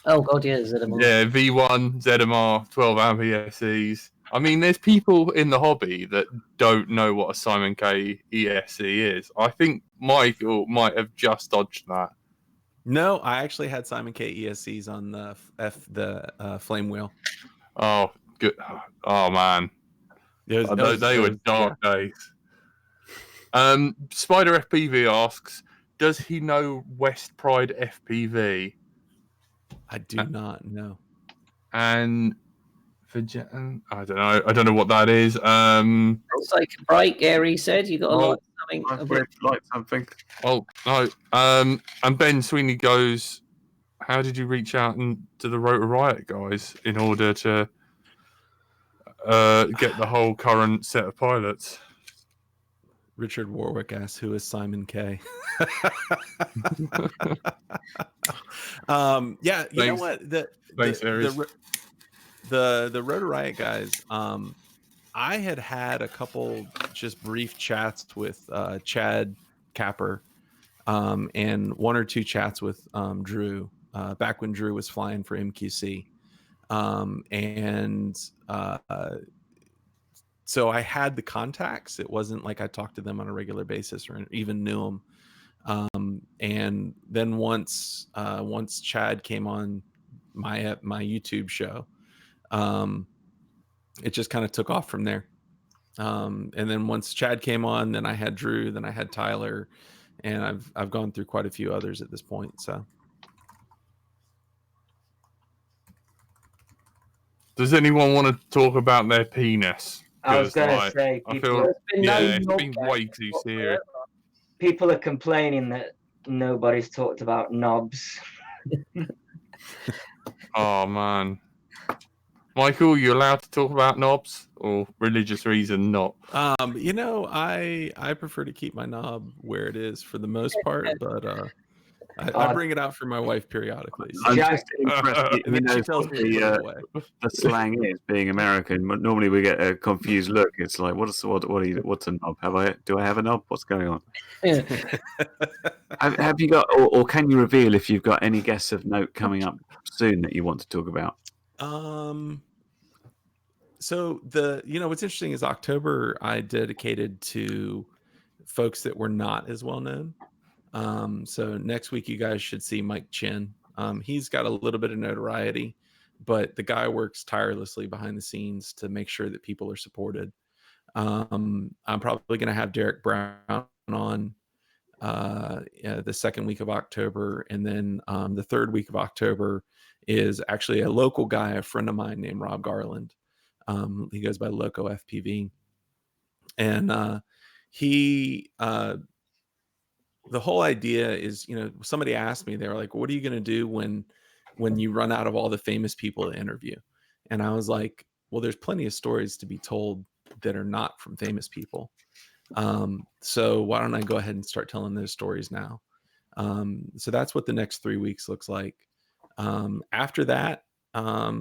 Oh god, yeah, ZMR. Yeah, V1 ZMR 12 amp ESCs. I mean, there's people in the hobby that don't know what a Simon K ESC is. I think Michael might have just dodged that. No, I actually had Simon K ESCs on the flame wheel. Oh, good. Oh man, they were dark days. Spider FPV asks, does he know West Pride FPV? I do not know. And I don't know. I don't know what that is. It's like a break, Gary said. You got to like something. Like something. Oh no. And Ben Sweeney goes, how did you reach out to the Rotor Riot guys in order to get the whole current set of pilots. Richard Warwick asks, "Who is Simon K?" Yeah, you know what? The Rotor Riot guys. I had a couple just brief chats with Chad Capper, and one or two chats with Drew back when Drew was flying for MQC, and so I had the contacts. It wasn't like I talked to them on a regular basis or even knew them. And then once Chad came on my YouTube show, it just kind of took off from there. And then once Chad came on, then I had Drew, then I had Tyler, and I've gone through quite a few others at this point. So, does anyone want to talk about their penis? I was going to say, I feel it's been way too serious. People are complaining that nobody's talked about knobs. Oh man, Michael, you allowed to talk about knobs, or religious reason not? You know, I prefer to keep my knob where it is for the most part, but I bring it out for my wife periodically. So. I'm just impressed. And then she tells me to put it away. The slang is being American. Normally we get a confused look. It's like, what's a knob? Do I have a knob? What's going on? Yeah. Have you got, or can you reveal if you've got any guests of note coming up soon that you want to talk about? So what's interesting is October I dedicated to folks that were not as well known. So next week you guys should see Mike Chin. He's got a little bit of notoriety, but the guy works tirelessly behind the scenes to make sure that people are supported. I'm probably going to have Derek Brown on the second week of October, and then the third week of October is actually a local guy, a friend of mine named Rob Garland. He goes by Loco FPV, and he the whole idea is, somebody asked me, they were like, what are you going to do when you run out of all the famous people to interview? And I was like, well, there's plenty of stories to be told that are not from famous people. So why don't I go ahead and start telling those stories now? So that's what the next 3 weeks looks like. After that, I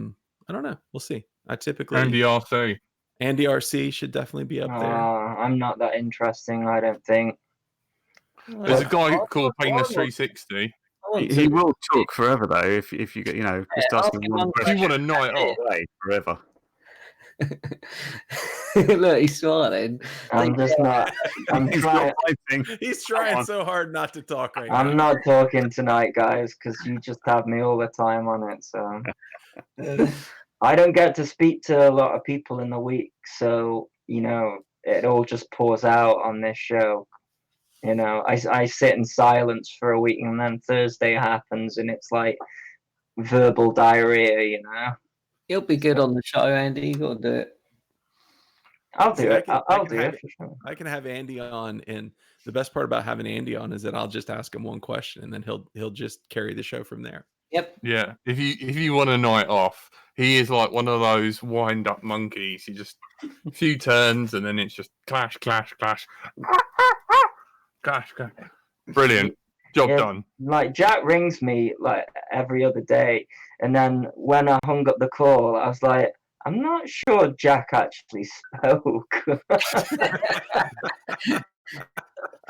don't know. We'll see. I typically Andy RC should definitely be up there. I'm not that interesting, I don't think. There's a guy called Painless 360. He will talk forever though. If you get, just ask him one question. You want a night off? Forever. Look, he's smiling. I'm just not. I'm trying. He's trying so hard not to talk right now. I'm not talking tonight, guys, because you just have me all the time on it. So I don't get to speak to a lot of people in the week, so it all just pours out on this show. I sit in silence for a week, and then Thursday happens, and it's like verbal diarrhea. You'll be good on the show, Andy. You got to do it. I'll do it. I'll do it for sure. I can have Andy on, and the best part about having Andy on is that I'll just ask him one question, and then he'll just carry the show from there. Yep. Yeah. If you want a night off, he is like one of those wind up monkeys. He just a few turns, and then it's just clash, clash, clash, clash, clash. Brilliant. Job done. Like Jack rings me like every other day, and then when I hung up the call, I was like, I'm not sure Jack actually spoke.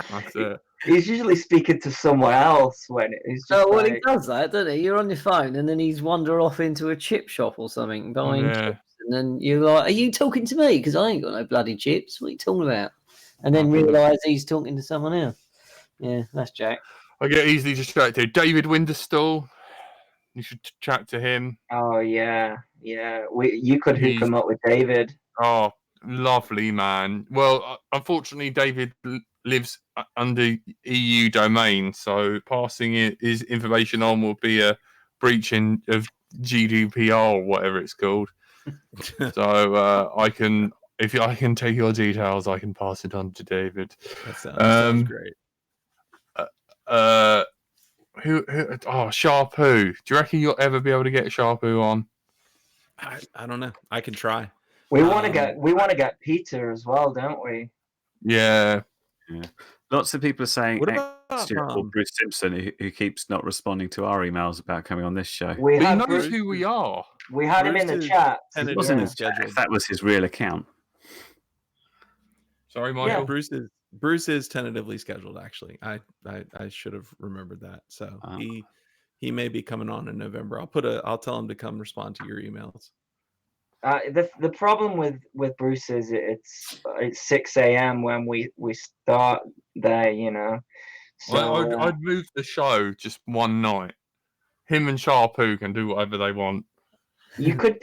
That's it. He's usually speaking to someone else when he's just he does that, doesn't he? You're on your phone, and then he's wander off into a chip shop or something buying chips, and then you're like, "Are you talking to me? Because I ain't got no bloody chips. What are you talking about?" And then realise he's talking to someone else. Yeah, that's Jack. I get easily distracted. David Winterstall. You should chat to him. Oh yeah. You could hook him up with David. Oh, lovely man. Well, unfortunately, David lives under EU domain, so passing his information on will be a breach of GDPR or whatever it's called. So I can take your details, I can pass it on to David. That sounds great. Sharpoo. Do you reckon you'll ever be able to get Sharpoo on? I don't know. I can try. We want to get Peter as well, don't we? Yeah. Yeah. Lots of people are saying What about or Bruce Simpson, who keeps not responding to our emails about coming on this show. We He had knows Bruce, who we are. we had him in the Bruce is chat. tentatively Yeah. scheduled. If that was his real account. Sorry, Yeah. Michael. Bruce is tentatively scheduled. Actually, I should have remembered that. So he may be coming on in November. I'll tell him to come respond to your emails. The problem with Bruce is it's 6 a.m. when we start there, you know. So Well, I'd move the show just one night. Him and Sharpoo can do whatever they want. you could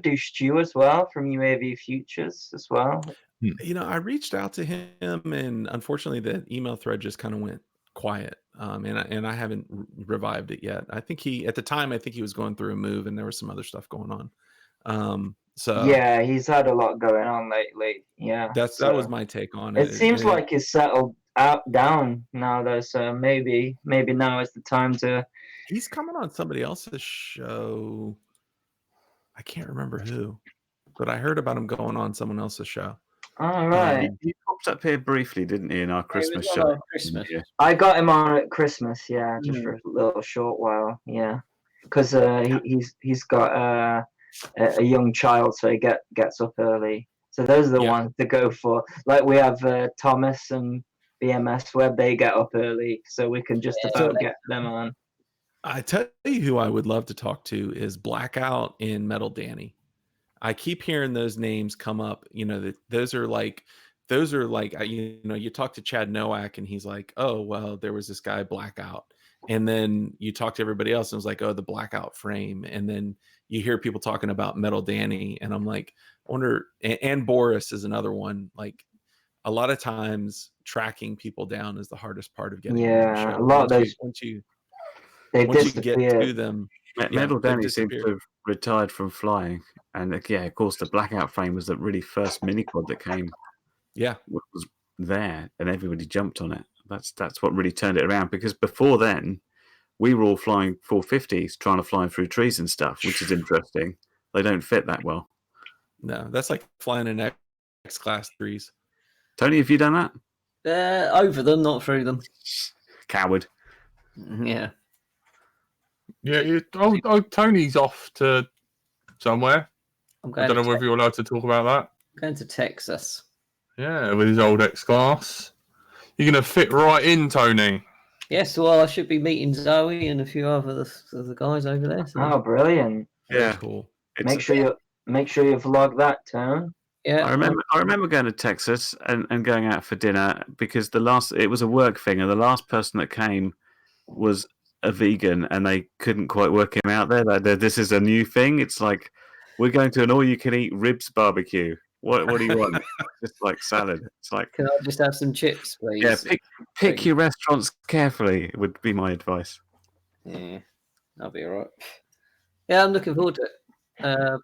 do Stu as well from UAV Futures as well. You know, I reached out to him, and unfortunately, the email thread just kind of went quiet. And I haven't revived it yet. I think at the time he was going through a move, and there was some other stuff going on. So yeah, he's had a lot going on lately. Yeah, that was my take on it. It seems like he's settled down now, though. So maybe now is the time to. He's coming on somebody else's show. I can't remember who, but I heard about him going on someone else's show. All right. He popped up here briefly, didn't he, in our Christmas He was on show? our Christmas. Yeah. I got him on at Christmas, yeah, just for a little short while, yeah, because he's got a young child, so he gets up early. So those are the ones to go for. Like we have Thomas and BMS Web, they get up early, so we can just about get them on. I tell you who I would love to talk to is Blackout and Metal Danny. I keep hearing those names come up. You know, that those are like, you know, you talk to Chad Nowak and he's like, oh, well, there was this guy Blackout. And then you talk to everybody else and it's like, oh, the Blackout frame. And then you hear people talking about Metal Danny. And I'm like, I wonder, and Boris is another one. Like a lot of times tracking people down is the hardest part of getting on the show. A lot of those. Once you disappeared. get to them. Metal Danny seems to have retired from flying. And yeah, of course, the Blackout frame was the really first mini quad that came. Yeah, was there, and everybody jumped on it. That's what really turned it around. Because before then, we were all flying 450s, trying to fly through trees and stuff, which is interesting. They don't fit that well. No, that's like flying in X-class 3s. Tony, have you done that? Over them, not through them. Coward. Yeah. Yeah. Tony's off to somewhere. I don't know whether you're allowed to talk about that. I'm going to Texas. Yeah, with his old X-Class. You're going to fit right in, Tony. Yes, well, I should be meeting Zoe and a few other the guys over there. So. Oh, brilliant! Yeah, cool. Make sure you vlog that, Tone. Yeah, I remember going to Texas and going out for dinner because it was a work thing, and the last person that came was a vegan, and they couldn't quite work him out there. This is a new thing. It's like we're going to an all-you-can-eat ribs barbecue. What do you want? Just like salad. It's like, can I just have some chips, please? Yeah, pick your restaurants carefully would be my advice. Yeah, that'll be all right. Yeah, I'm looking forward to it.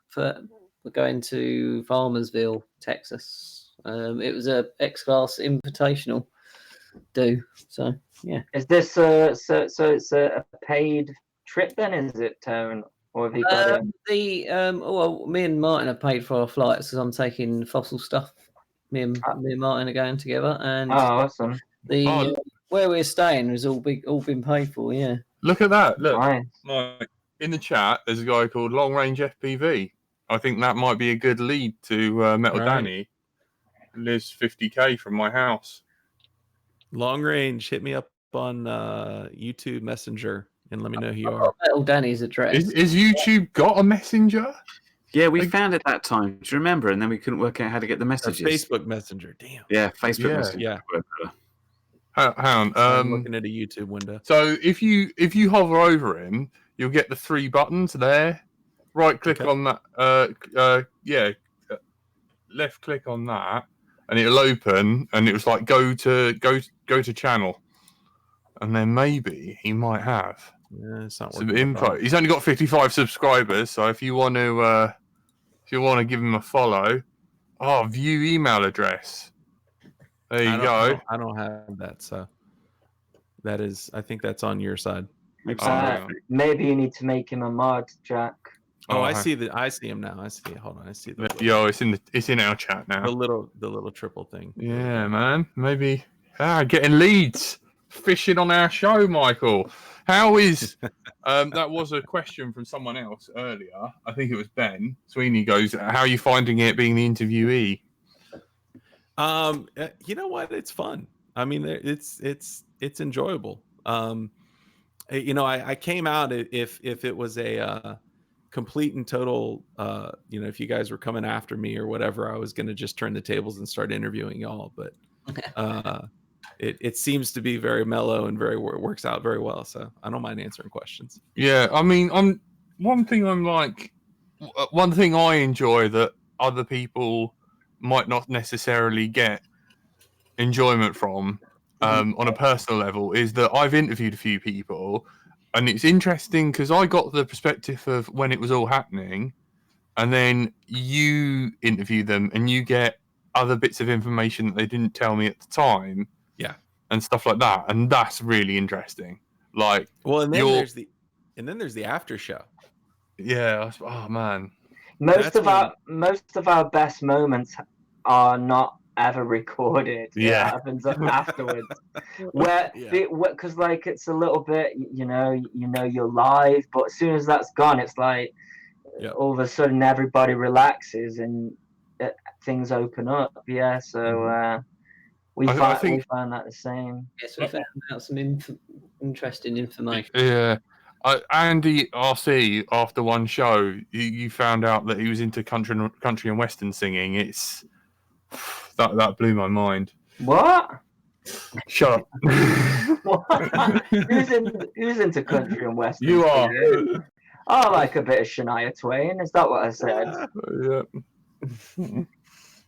We're going to Farmersville, Texas. It was a X-Class Invitational do. So yeah. Is this so it's a paid trip then? Is it, Tone? Or have you got well, me and Martin have paid for our flights because I'm taking fossil stuff. Me and Martin are going together, and awesome. The where we're staying has all been paid for. Yeah. Look at that! Look, nice. Mike, in the chat, there's a guy called Long Range FPV. I think that might be a good lead to Metal Danny. Lives 50k from my house. Long Range, hit me up on YouTube Messenger and let me know who you are. Metal Danny's address. Is YouTube got a messenger? Yeah, we found it that time. Do you remember? And then we couldn't work out how to get the messages. Facebook Messenger. Damn. Yeah, Facebook Messenger. Yeah. Hang on. I'm looking at a YouTube window. So if you hover over him, you'll get the 3 buttons there. Right click on that. Left click on that, and it'll open. And it was like go to channel, and then maybe he might have some info. He's only got 55 subscribers, so if you want to give him a follow, view email address. There you go. I don't have that, so I think that's on your side. Maybe you need to make him a mod, Jack. Oh, I see him now. I see. Hold on. I see the little, Yo, it's in our chat now. the little triple thing. Yeah, man. Maybe getting leads, fishing on our show, Michael. How is that was a question from someone else earlier. I think it was Ben Sweeney. Goes, how are you finding it being the interviewee? You know what? It's fun. I mean, it's enjoyable. You know, I came out if it was a complete and total, you know, if you guys were coming after me or whatever, I was going to just turn the tables and start interviewing y'all. But it seems to be very mellow and works out very well. So I don't mind answering questions. Yeah, I mean, one thing I enjoy that other people might not necessarily get enjoyment from on a personal level is that I've interviewed a few people, and it's interesting because I got the perspective of when it was all happening, and then you interview them and you get other bits of information that they didn't tell me at the time. Yeah. And stuff like that. And that's really interesting. Like, well, and then there's the after show. Yeah. Oh man. Most of our best moments are not ever recorded. Yeah. It happens afterwards. Because like it's a little bit, you know, you're live, but as soon as that's gone, it's like all of a sudden everybody relaxes and things open up. Yeah. So we found that the same. Yes, we found out some interesting information. Yeah. Andy RC, after one show, you found out that he was into country and western singing. It's that blew my mind. What? Shut up. Who's into country and western? You are. I like a bit of Shania Twain. Is that what I said? Yeah.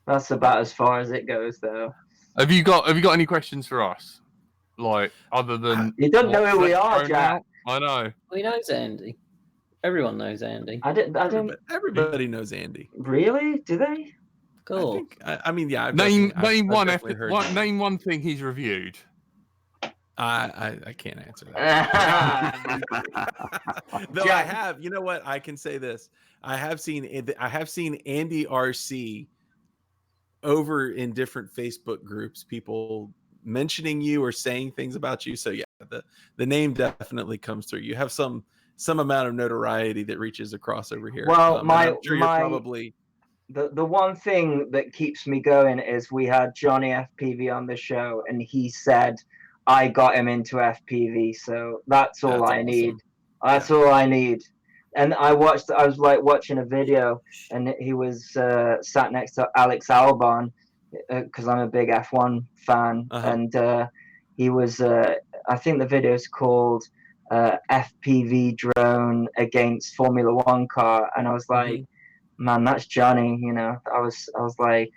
That's about as far as it goes, though. Have you got any questions for us? Like, other than you don't know who we are, Jack. I know. We know Andy. Everyone knows Andy. I don't. Everybody knows Andy. Really? Do they? Cool. I mean, yeah. Name one thing he's reviewed. I can't answer that. Though I have, you know what? I can say this. I have seen Andy RC over in different Facebook groups, people mentioning you or saying things about you. So yeah, the name definitely comes through. You have some amount of notoriety that reaches across over here. Well, I'm sure you're probably the one thing that keeps me going is we had Johnny FPV on the show, and he said I got him into FPV, so that's all I need. That's all I need. And I was like watching a video, and he was sat next to Alex Albon, because I'm a big F1 fan, and he was. I think the video is called FPV drone against Formula One car, and I was like, man, that's Johnny. You know, I was like.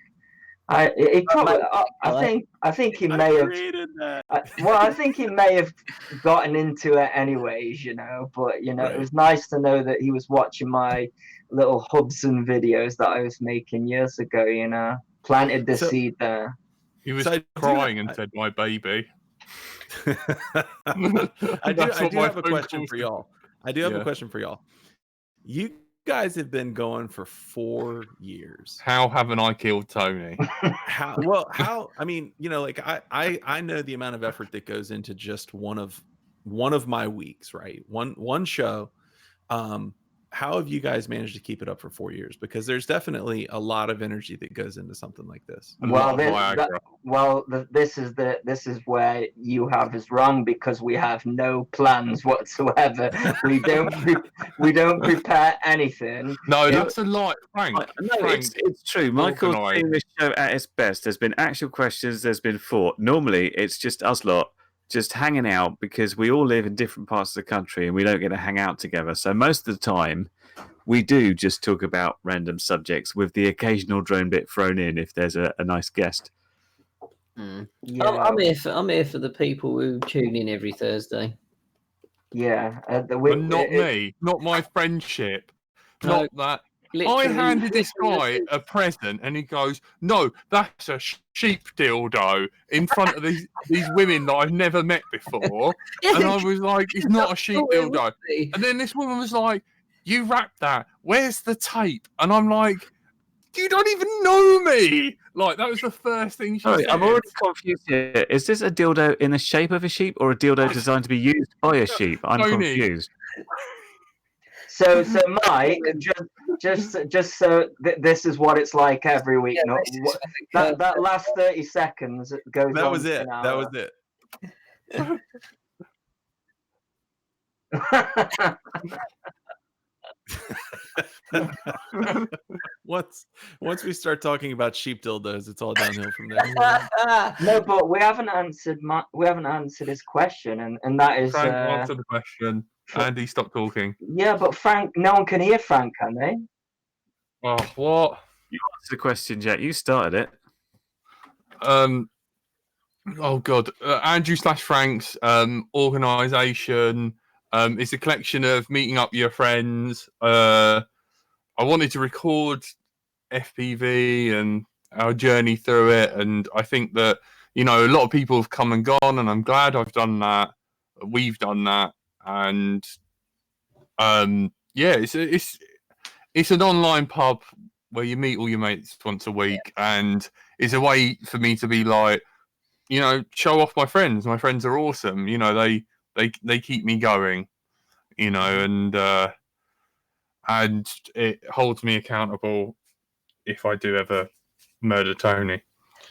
I think he may have. I think he may have gotten into it anyways, you know. But you know, It was nice to know that he was watching my little Hubson videos that I was making years ago. You know, planted the seed there. He was crying and said, "My baby." I do have a question for y'all. A question for y'all. You guys have been going for 4 years. How haven't I killed Tony? How I mean, you know, like I know the amount of effort that goes into just one of my weeks, right? One show. How have you guys managed to keep it up for 4 years? Because there's definitely a lot of energy that goes into something like this. This is where you have us wrong, because we have no plans whatsoever. we don't prepare anything. No, that's a lie, Frank. It's true. Michael's doing this show at its best. There's been actual questions. There's been thought. Normally, it's just us lot just hanging out, because we all live in different parts of the country and we don't get to hang out together. So most of the time, we do just talk about random subjects with the occasional drone bit thrown in if there's a nice guest. Yeah. I'm here for the people who tune in every Thursday. Yeah, not me, not my friendship, not that. I handed this guy a present, and he goes, "No, that's a sheep dildo," in front of these women that I've never met before. And I was like, "It's not a sheep dildo." And then this woman was like, you wrapped that. Where's the tape? And I'm like, you don't even know me. Like, that was the first thing she Sorry, said. I'm already confused here. Is this a dildo in the shape of a sheep or a dildo designed to be used by a sheep? I'm Tony. confused. So Mike, just so this is what it's like every week. Yeah, No, that last 30 seconds goes That on was to it. an hour. That was it. Once we start talking about sheep dildos, it's all downhill from there. No, but we haven't answered his question, and that is Frank, answer the question. Andy, stop talking. Yeah, but Frank, no one can hear Frank, can they? Oh, what? You answered the question, Jack. You started it. Oh God, Andrew/Frank's organisation is a collection of meeting up your friends. I wanted to record FPV and our journey through it, and I think that a lot of people have come and gone, and I'm glad I've done that. We've done that, and yeah, it's an online pub where you meet all your mates once a week, and it's a way for me to be like, show off my friends. My friends are awesome. They keep me going. And it holds me accountable if I do ever murder Tony.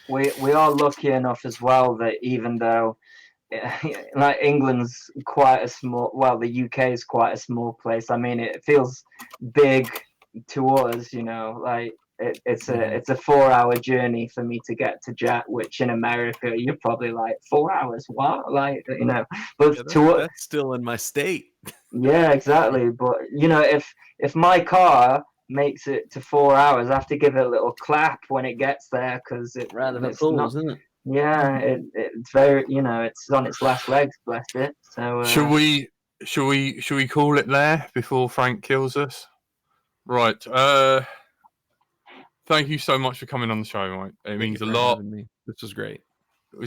We are lucky enough as well that even though like England's quite a small, well, the UK is quite a small place. I mean, it feels big to us, like it's a 4-hour journey for me to get to Jack, which in America you're probably like 4 hours. What? Like, but that's still in my state. Yeah, exactly. But if my car makes it to 4 hours, I have to give it a little clap when it gets there because it's applause, isn't it? Yeah, it's very, it's on its last legs, bless it. So should we call it there before Frank kills us? Right. Thank you so much for coming on the show, Mike. It means a lot. This was great.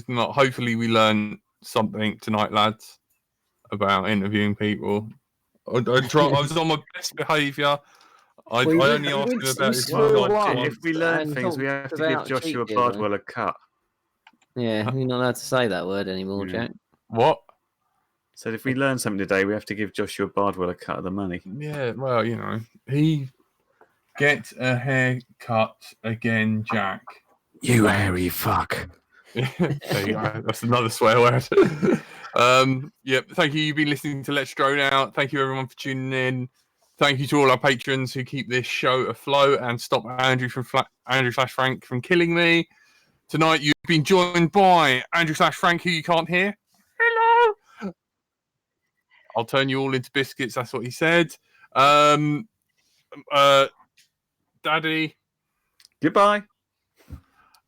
Hopefully we learned something tonight, lads, about interviewing people. I was on my best behaviour. I only asked him about his life. If we learn things, we have to give Joshua Bardwell a cut. Yeah, you're not allowed to say that word anymore, Jack. What? So if we learn something today, we have to give Joshua Bardwell a cut of the money. Yeah, well, he get a haircut again, Jack. You hairy fuck. There you go. That's another swear word. Thank you. You've been listening to Let's Drone Out. Thank you, everyone, for tuning in. Thank you to all our patrons who keep this show afloat and stop Andrew/Frank from killing me. Tonight, you've been joined by Andrew/Frank, who you can't hear. Hello. I'll turn you all into biscuits. That's what he said. Daddy. Goodbye.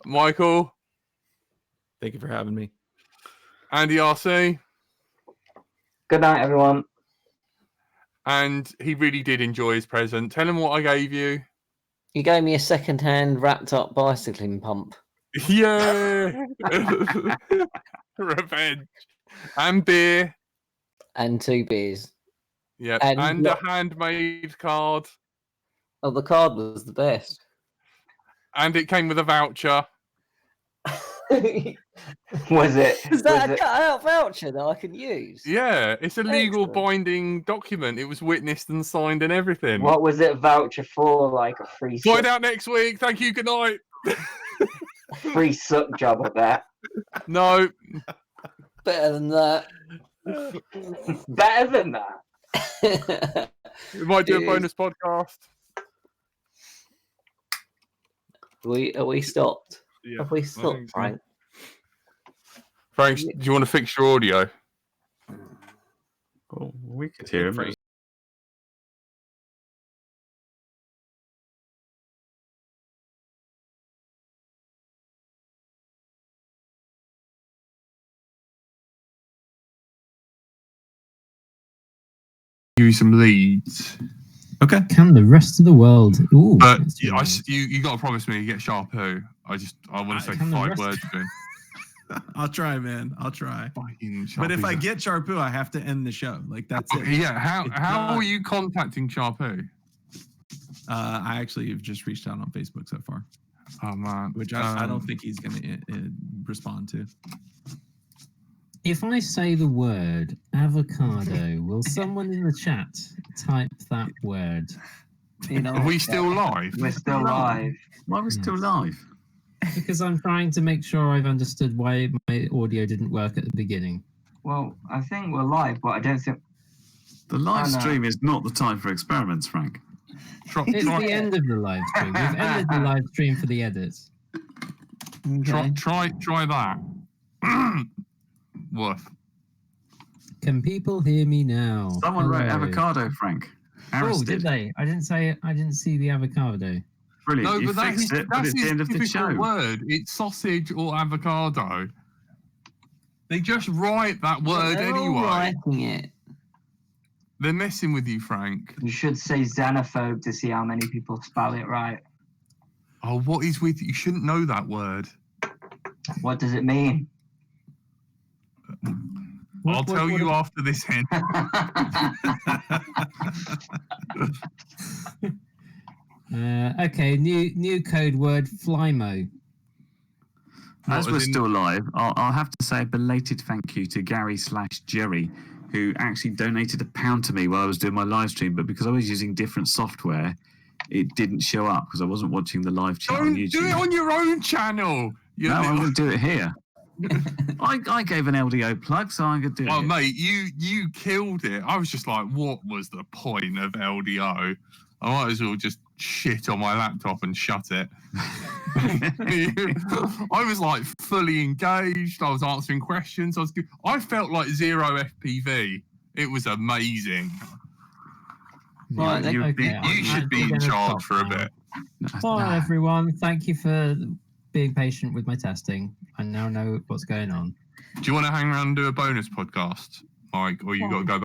Michael. Thank you for having me. Andy RC. Good night, everyone. And he really did enjoy his present. Tell him what I gave you. You gave me a second-hand wrapped-up bicycling pump. Yeah. Revenge. And beer. And 2 beers. Yeah. And a handmade card. Oh, the card was the best. And it came with a voucher. Was it? Is that a cut-out voucher that I can use? Yeah, it's a legal binding document. It was witnessed and signed and everything. What was it voucher for? Like a free Find out next week. Thank you. Good night. Free suck job, I bet. No. Better than that. Better than that. We might do a bonus podcast. Are we stopped? Yeah, have we stopped, Frank? Frank, do you want to fix your audio? Oh, we could hear him. Give you some leads. Okay. Can the rest of the world? Ooh, but you got to promise me you get Sharpoo. I want to say 5 words to him. I'll try, man. I'll try. Fucking But if I Sharpie. get Charpu, I have to end the show. Like that's it. Okay, yeah. How It's how not- are you contacting Sharpoo? I actually have just reached out on Facebook so far, Oh man, which I don't think he's going to respond to. If I say the word avocado, will someone in the chat type that word? You know, Are we still live? We're still live. Why are we still Yes. live? Because I'm trying to make sure I've understood why my audio didn't work at the beginning. Well, I think we're live, but I don't think. The live Oh, no. stream is not the time for experiments, Frank. It's the end of the live stream. We've ended the live stream for the edit. Try that. Woof. Can people hear me now? Someone wrote Hello. avocado, Frank. Oh, Harris did they? I didn't say. I didn't see the avocado. Brilliant. No, You but fixed it, but that's it's the his end of the typical show. word. It's sausage or avocado. They just write that word They're all anyway. writing it. They're messing with you, Frank. You should say xenophobe to see how many people spell it right. Oh, what is with you? You shouldn't know that word. What does it mean? I'll tell you after this end. Okay, new code word Flymo. As What, we're as in- still live, I'll have to say a belated thank you to Gary/Jerry, who actually donated £1 to me while I was doing my live stream, but because I was using different software, it didn't show up because I wasn't watching the live chat on Don't YouTube. do it on your own channel. You No, I'm little- going to do it here. I gave an LDO plug, so I'm going to do Oh, it. mate, you killed it. I was just like, what was the point of LDO? I might as well just shit on my laptop and shut it. I was like fully engaged. I was answering questions. I felt like zero FPV. It was amazing. Right, You- okay, You should be in charge for a bit. Bye, everyone. Thank you for being patient with my testing. I now know what's going on. Do you want to hang around and do a bonus podcast, Mike, or you got to go back?